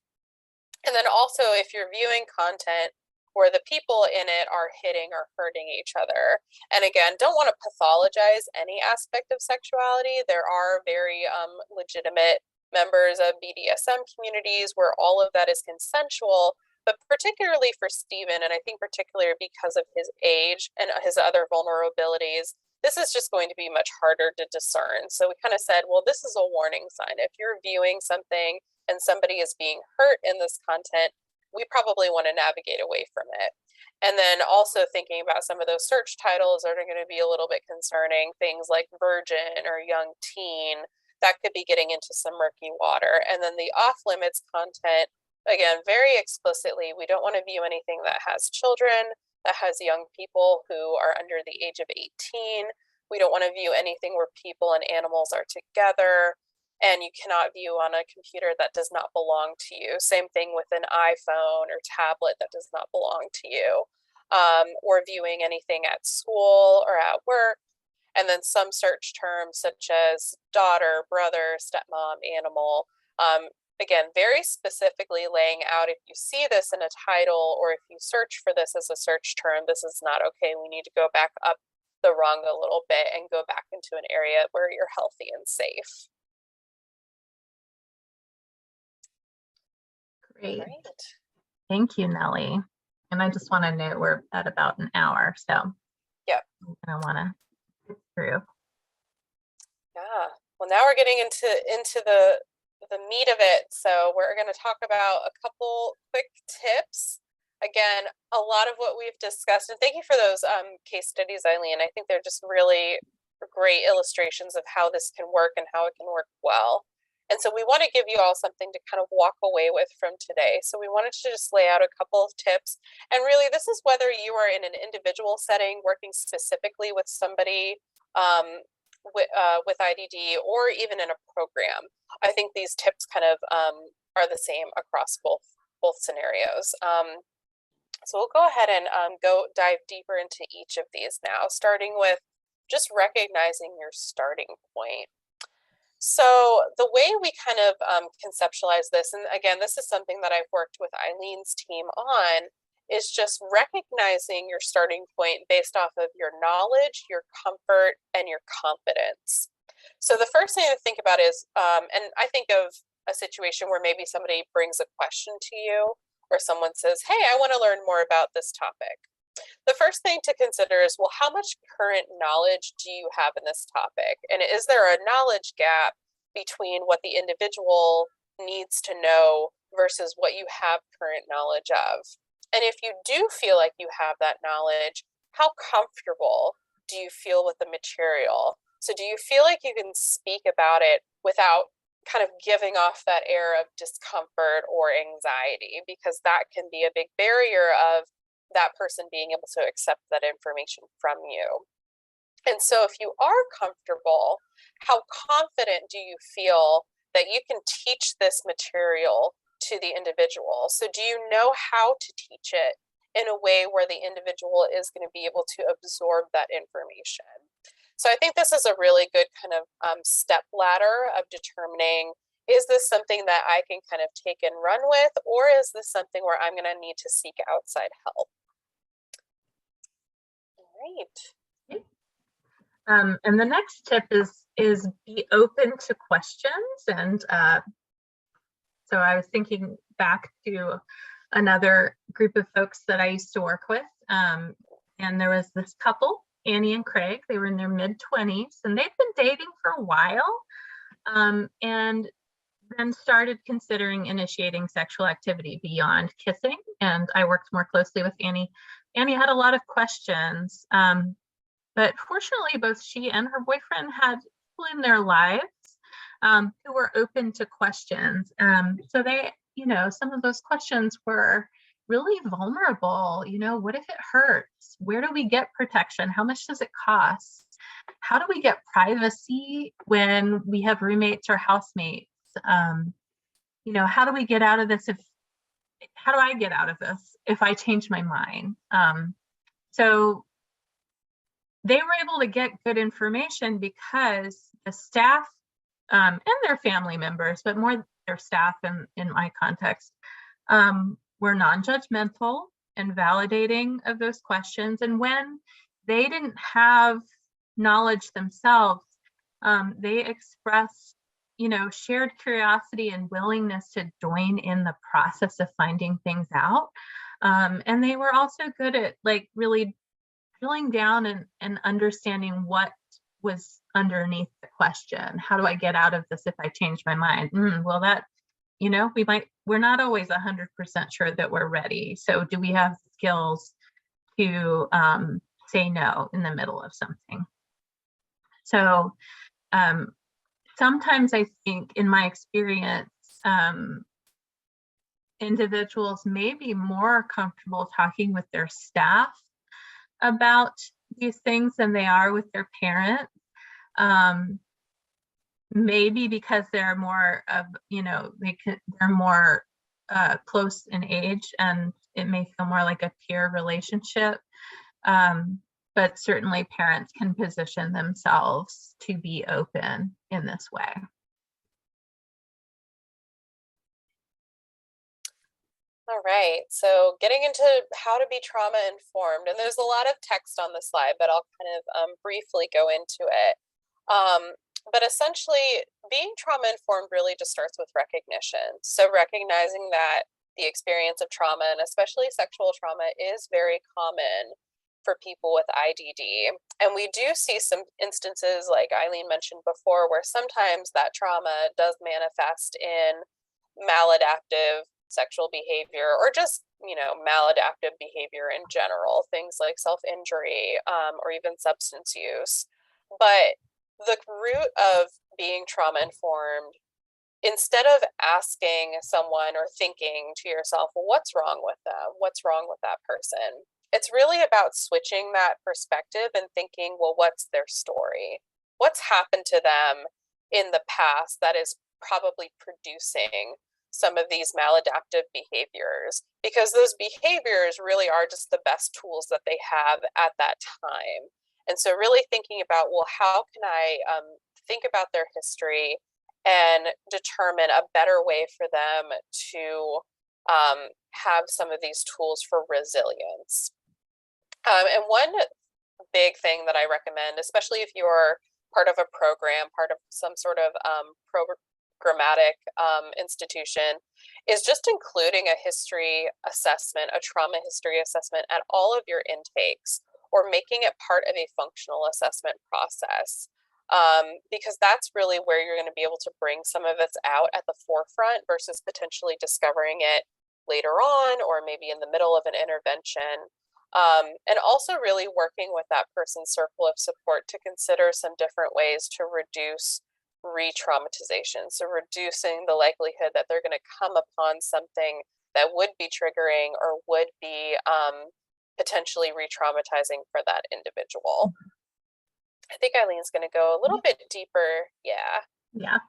And then also, if you're viewing content where the people in it are hitting or hurting each other. And again, don't want to pathologize any aspect of sexuality. There are very legitimate members of BDSM communities where all of that is consensual, but particularly for Stephen, and I think particularly because of his age and his other vulnerabilities, this is just going to be much harder to discern. So we kind of said, well, this is a warning sign. If you're viewing something and somebody is being hurt in this content, we probably want to navigate away from it. And then also thinking about some of those search titles that are going to be a little bit concerning, things like virgin or young teen, that could be getting into some murky water. And then the off limits content, again, very explicitly, we don't want to view anything that has children, that has young people who are under the age of 18. We don't want to view anything where people and animals are together. And you cannot view on a computer that does not belong to you. Same thing with an iPhone or tablet that does not belong to you. Or viewing anything at school or at work. And then some search terms such as daughter, brother, stepmom, animal. again, very specifically laying out, if you see this in a title or if you search for this as a search term, this is not okay. We need to go back up the rung a little bit and go back into an area where you're healthy and safe. Great. Right. Thank you, Nellie. And I just want to note we're at about an hour, so Yep. I want to get through. Yeah. Well, now we're getting into the meat of it. So we're going to talk about a couple quick tips. Again, a lot of what we've discussed, and thank you for those case studies, Eileen. I think they're just really great illustrations of how this can work and how it can work well. And so we want to give you all something to kind of walk away with from today. So we wanted to just lay out a couple of tips. And really, this is whether you are in an individual setting, working specifically with somebody with IDD, or even in a program. I think these tips kind of are the same across both scenarios. So we'll go ahead and go dive deeper into each of these now, starting with just recognizing your starting point. So the way we kind of conceptualize this, and again, this is something that I've worked with Eileen's team on, is just recognizing your starting point based off of your knowledge, your comfort, and your confidence. So the first thing to think about is, and I think of a situation where maybe somebody brings a question to you, or someone says, hey, I want to learn more about this topic. The first thing to consider is, well, how much current knowledge do you have in this topic? And is there a knowledge gap between what the individual needs to know versus what you have current knowledge of? And if you do feel like you have that knowledge, how comfortable do you feel with the material? So do you feel like you can speak about it without kind of giving off that air of discomfort or anxiety? Because that can be a big barrier of that person being able to accept that information from you. And so if you are comfortable, how confident do you feel that you can teach this material to the individual? So do you know how to teach it in a way where the individual is going to be able to absorb that information? So I think this is a really good kind of step ladder of determining, is this something that I can kind of take and run with, or is this something where I'm going to need to seek outside help? Right. And the next tip is be open to questions. And so I was thinking back to another group of folks that I used to work with. And there was this couple, Annie and Craig. They were in their mid-20s, and they'd been dating for a while, and then started considering initiating sexual activity beyond kissing. And I worked more closely with Annie. Annie had a lot of questions, but fortunately, both she and her boyfriend had people in their lives who were open to questions. So they, some of those questions were really vulnerable. What if it hurts? Where do we get protection? How much does it cost? How do we get privacy when we have roommates or housemates? How do we get out of this how do I get out of this if I change my mind? So they were able to get good information because the staff and their family members, but more their staff in my context, were non-judgmental and validating of those questions. And when they didn't have knowledge themselves, they expressed shared curiosity and willingness to join in the process of finding things out. And they were also good at really drilling down and understanding what was underneath the question. How do I get out of this if I change my mind? Well, that, we're not always 100% sure that we're ready. So do we have skills to say no in the middle of something? So, sometimes I think in my experience, individuals may be more comfortable talking with their staff about these things than they are with their parents. Maybe because they're more of, they're more close in age, and it may feel more like a peer relationship. But certainly parents can position themselves to be open in this way. All right, so getting into how to be trauma informed, and there's a lot of text on the slide, but I'll kind of briefly go into it. But essentially, being trauma informed really just starts with recognition. So recognizing that the experience of trauma, and especially sexual trauma, is very common for people with IDD. And we do see some instances, like Eileen mentioned before, where sometimes that trauma does manifest in maladaptive sexual behavior, or just, you know, maladaptive behavior in general, things like self-injury, or even substance use. But the root of being trauma informed, instead of asking someone or thinking to yourself, well, what's wrong with them? What's wrong with that person? It's really about switching that perspective and thinking, well, what's their story? What's happened to them in the past that is probably producing some of these maladaptive behaviors? Because those behaviors really are just the best tools that they have at that time. And so really thinking about, well, how can I think about their history and determine a better way for them to have some of these tools for resilience. And one big thing that I recommend, especially if you're part of a program, part of some sort of programmatic institution, is just including a history assessment, a trauma history assessment at all of your intakes, or making it part of a functional assessment process. Because that's really where you're going to be able to bring some of this out at the forefront versus potentially discovering it later on, or maybe in the middle of an intervention. And also really working with that person's circle of support to consider some different ways to reduce re-traumatization. So reducing the likelihood that they're going to come upon something that would be triggering or would be potentially re-traumatizing for that individual. I think Eileen's going to go a little bit deeper. Yeah.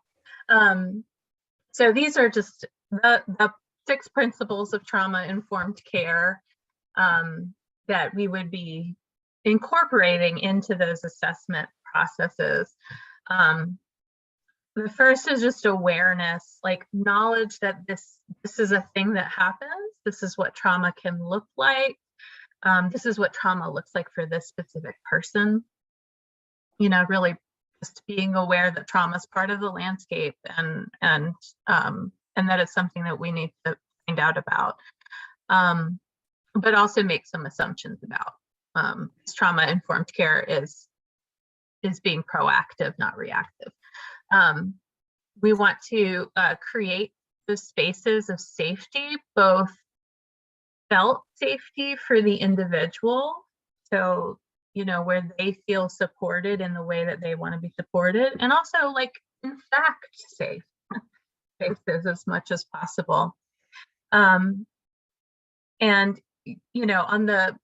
So these are just the 6 principles of trauma-informed care that we would be incorporating into those assessment processes. The first is just awareness, like knowledge that this is a thing that happens. This is what trauma can look like. This is what trauma looks like for this specific person. You know, really just being aware that trauma is part of the landscape, and that it's something that we need to find out about, but also make some assumptions about. Trauma-informed care is being proactive, not reactive. We want to create the spaces of safety, both felt safety for the individual, so you know, where they feel supported in the way that they want to be supported, and also, like, in fact, safe spaces as much as possible. And you know, on the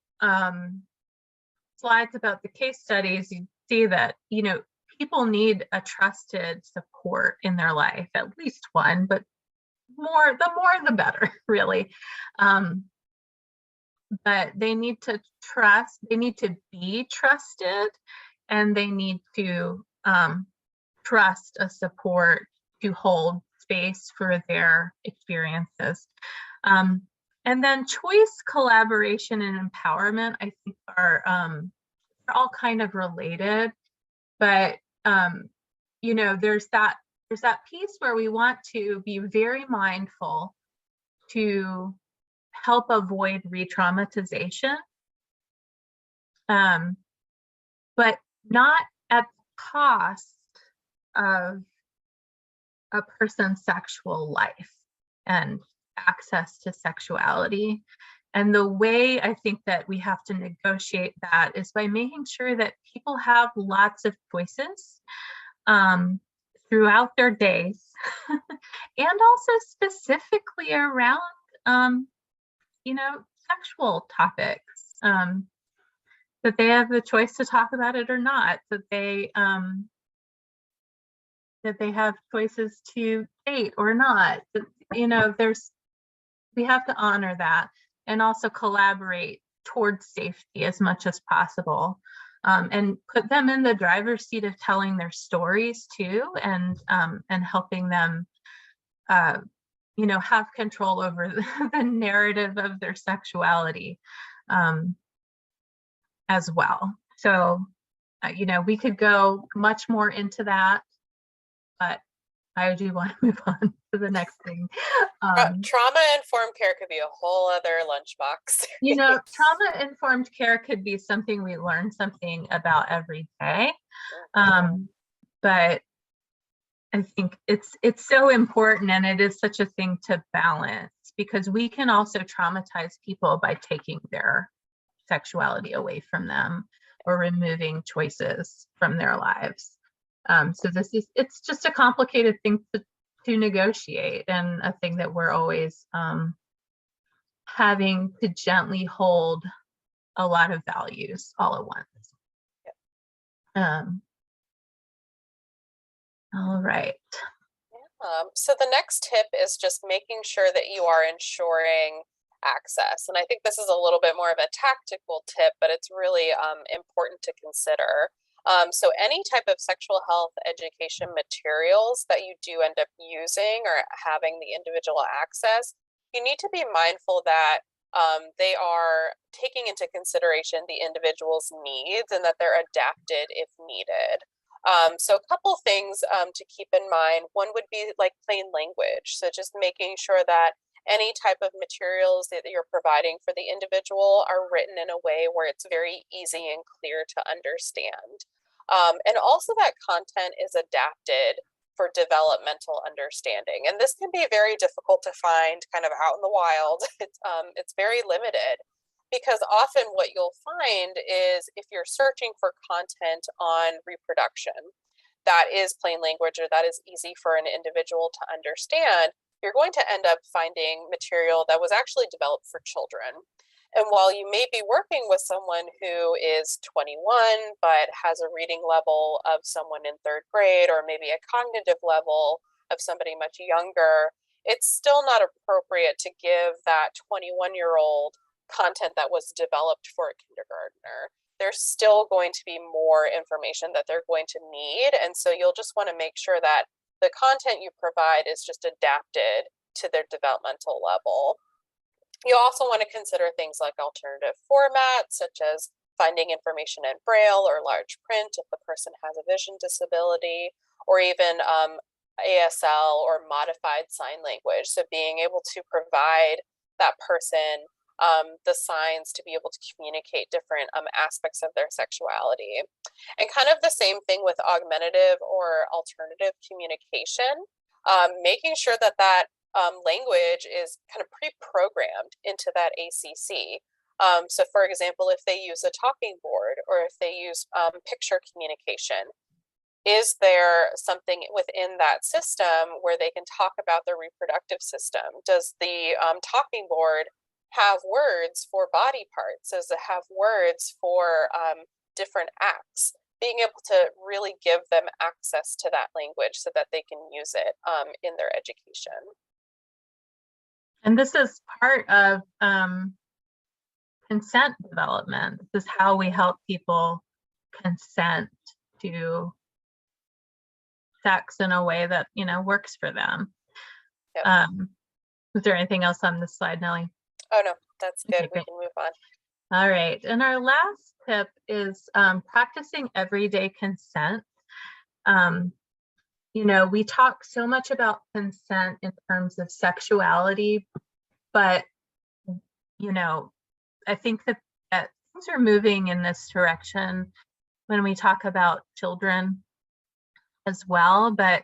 slides about the case studies, you see that, you know, people need a trusted support in their life, at least one, but the more the better, really. But they need to trust, they need to be trusted, and they need to trust a support to hold space for their experiences. And then choice, collaboration, and empowerment, I think are all kind of related, but you know, there's that piece where we want to be very mindful to help avoid re-traumatization, but not at the cost of a person's sexual life and access to sexuality. And the way I think that we have to negotiate that is by making sure that people have lots of choices throughout their days, and also specifically around you know, sexual topics, that they have the choice to talk about it or not, that they have choices to date or not. That, you know, we have to honor that, and also collaborate towards safety as much as possible, and put them in the driver's seat of telling their stories too, and helping them you know, have control over the narrative of their sexuality as well. So, you know, we could go much more into that, but I do want to move on to the next thing. Trauma-informed care could be a whole other lunchbox. You know, trauma-informed care could be something we learn something about every day. But I think it's so important, and it is such a thing to balance, because we can also traumatize people by taking their sexuality away from them or removing choices from their lives. So it's just a complicated thing to negotiate, and a thing that we're always having to gently hold a lot of values all at once. All right. So the next tip is just making sure that you are ensuring access. And I think this is a little bit more of a tactical tip, but it's really important to consider. So any type of sexual health education materials that you do end up using or having the individual access, you need to be mindful that they are taking into consideration the individual's needs and that they're adapted if needed. So a couple things to keep in mind. One would be like plain language. So just making sure that any type of materials that you're providing for the individual are written in a way where it's very easy and clear to understand. And also that content is adapted for developmental understanding. And this can be very difficult to find kind of out in the wild. It's very limited, because often what you'll find is if you're searching for content on reproduction that is plain language or that is easy for an individual to understand, you're going to end up finding material that was actually developed for children. And while you may be working with someone who is 21 but has a reading level of someone in 3rd grade, or maybe a cognitive level of somebody much younger, it's still not appropriate to give that 21-year-old content that was developed for a kindergartner. There's still going to be more information that they're going to need. And so you'll just want to make sure that the content you provide is just adapted to their developmental level. You also want to consider things like alternative formats, such as finding information in Braille or large print if the person has a vision disability, or even ASL or modified sign language. So being able to provide that person the signs to be able to communicate different aspects of their sexuality. And kind of the same thing with augmentative or alternative communication, making sure that that language is kind of pre-programmed into that ACC. So for example, if they use a talking board or if they use picture communication, is there something within that system where they can talk about their reproductive system? Does the talking board have words for body parts? Does it have words for different acts? Being able to really give them access to that language so that they can use it in their education. And this is part of consent development. This is how we help people consent to sex in a way that, you know, works for them. Yep. Is there anything else on this slide, Nellie? Oh, no, that's good. Okay, we can move on. All right. And our last tip is practicing everyday consent. You know, we talk so much about consent in terms of sexuality, but, you know, I think that things are moving in this direction when we talk about children as well. But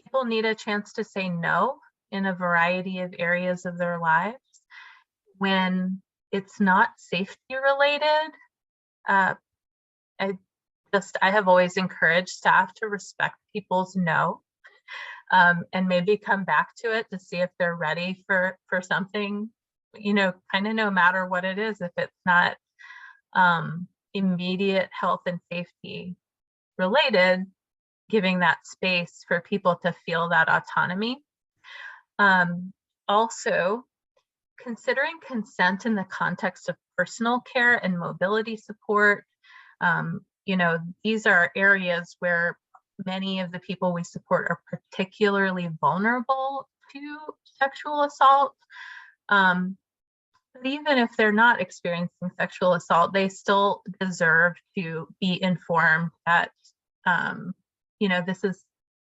people need a chance to say no in a variety of areas of their lives when it's not safety related. I have always encouraged staff to respect people's no, and maybe come back to it to see if they're ready for something, you know, kind of no matter what it is, if it's not immediate health and safety related, giving that space for people to feel that autonomy. Also, considering consent in the context of personal care and mobility support. You know, these are areas where many of the people we support are particularly vulnerable to sexual assault. But even if they're not experiencing sexual assault, they still deserve to be informed that,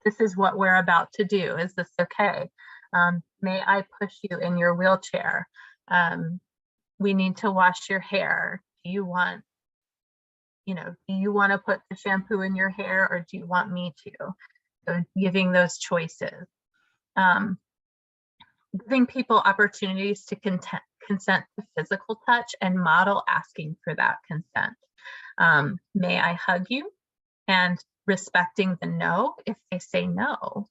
this is what we're about to do. Is this okay? May I push you in your wheelchair? We need to wash your hair. Do you want to put the shampoo in your hair, or do you want me to? So giving those choices. Giving people opportunities to consent to physical touch and model asking for that consent. May I hug you? And respecting the no if they say no.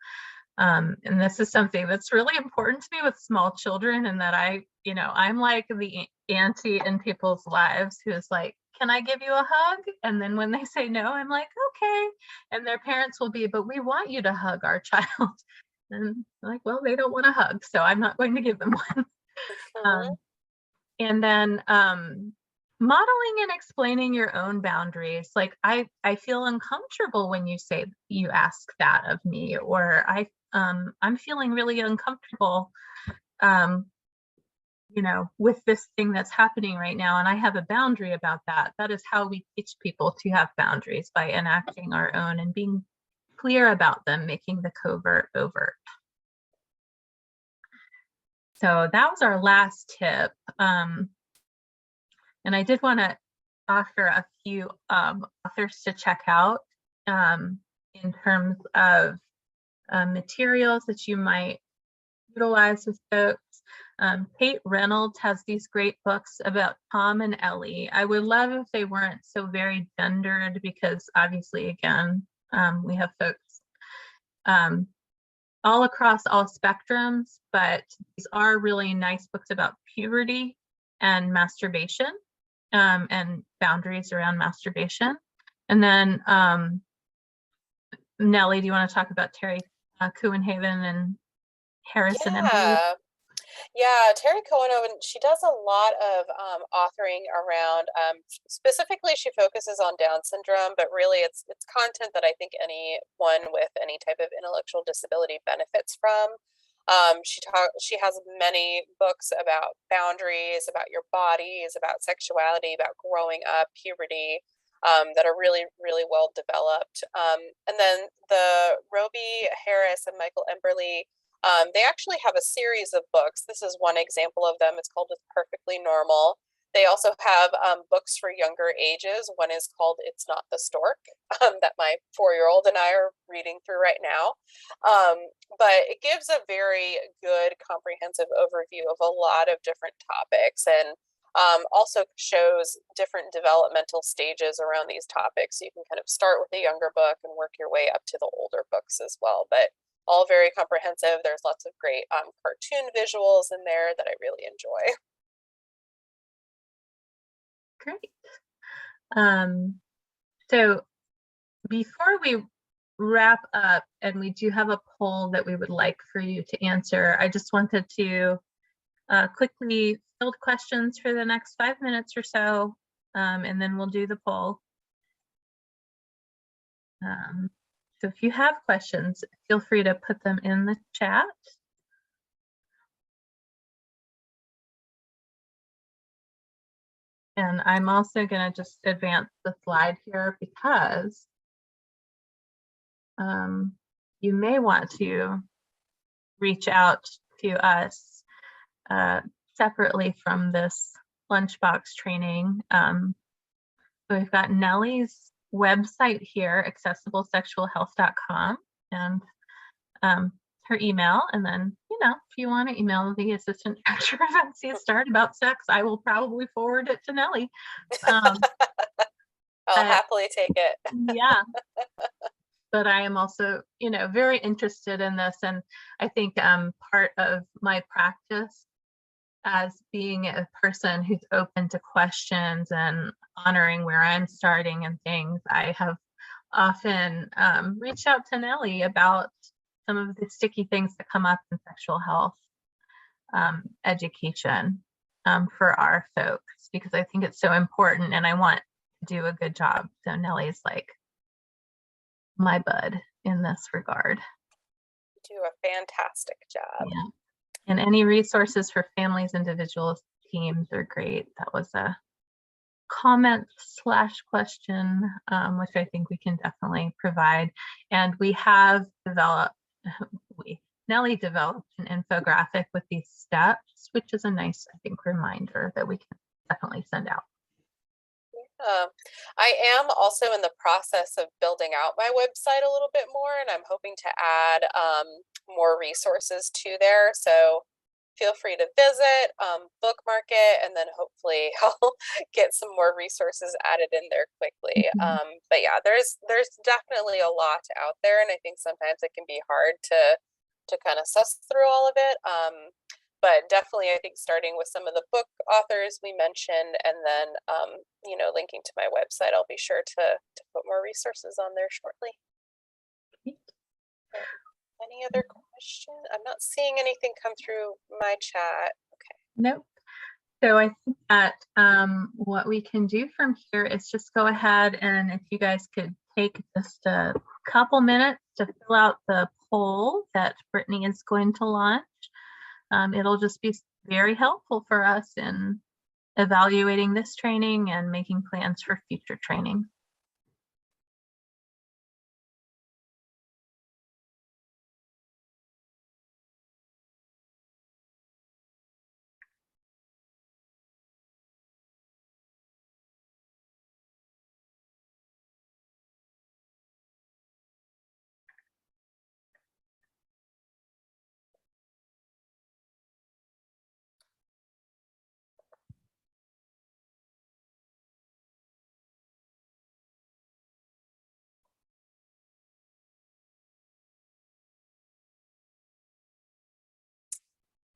And this is something that's really important to me with small children, and that I'm like the auntie in people's lives who's like, can I give you a hug? And then when they say no, I'm like, okay. And their parents will be, but we want you to hug our child. And I'm like, well, they don't want a hug, so I'm not going to give them one. And then modeling and explaining your own boundaries. Like I feel uncomfortable when you ask that of me, or I'm feeling really uncomfortable, with this thing that's happening right now, and I have a boundary about that. That is how we teach people to have boundaries, by enacting our own and being clear about them, making the covert overt. So that was our last tip. And I did want to offer a few authors to check out in terms of materials that you might utilize with folks. Kate Reynolds has these great books about Tom and Ellie. I would love if they weren't so very gendered, because obviously, again, we have folks all across all spectrums, but these are really nice books about puberty and masturbation, and boundaries around masturbation. And then Nellie, do you want to talk about Terry Kuenhaven and Harrison? Yeah, Terry Cohen, she does a lot of authoring around, specifically she focuses on Down syndrome, but really it's content that I think anyone with any type of intellectual disability benefits from. She has many books about boundaries, about your bodies, about sexuality, about growing up, puberty, that are really, really well developed. And then the Roby Harris and Michael Emberley, they actually have a series of books. This is one example of them. It's called It's Perfectly Normal. They also have books for younger ages. One is called It's Not the Stork, that my 4-year-old and I are reading through right now. But it gives a very good comprehensive overview of a lot of different topics, and also shows different developmental stages around these topics. So you can kind of start with a younger book and work your way up to the older books as well. But all very comprehensive. There's lots of great cartoon visuals in there that I really enjoy. Great. So before we wrap up, and we do have a poll that we would like for you to answer, I just wanted to quickly field questions for the next 5 minutes or so, and then we'll do the poll. So if you have questions, feel free to put them in the chat. And I'm also going to just advance the slide here, because you may want to reach out to us separately from this lunchbox training. So we've got Nellie's website here, accessiblesexualhealth.com, and her email. And then, if you want to email the assistant director of NC Start about sex, I will probably forward it to Nellie. I'll happily take it. Yeah. But I am also, very interested in this. And I think part of my practice as being a person who's open to questions and honoring where I'm starting and things, I have often reached out to Nellie about some of the sticky things that come up in sexual health education for our folks, because I think it's so important and I want to do a good job. So Nellie's like my bud in this regard. do a fantastic job. Yeah. And any resources for families, individuals, teams are great. That was a comment / question, which I think we can definitely provide. And we have developed, Nellie developed an infographic with these steps, which is a nice, I think, reminder that we can definitely send out. I am also in the process of building out my website a little bit more, and I'm hoping to add more resources to there. So feel free to visit, bookmark it, and then hopefully I'll get some more resources added in there quickly. But yeah, there's definitely a lot out there, and I think sometimes it can be hard to kind of suss through all of it. But definitely, I think starting with some of the book authors we mentioned, and then you know, linking to my website, I'll be sure to put more resources on there shortly. Any other question? I'm not seeing anything come through my chat. Okay. Nope. So I think that what we can do from here is just go ahead, and if you guys could take just a couple minutes to fill out the poll that Brittany is going to launch. It'll just be very helpful for us in evaluating this training and making plans for future training.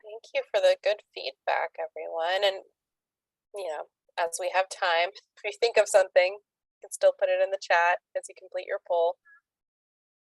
Thank you for the good feedback, everyone. And, you know, as we have time, if you think of something, you can still put it in the chat as you complete your poll.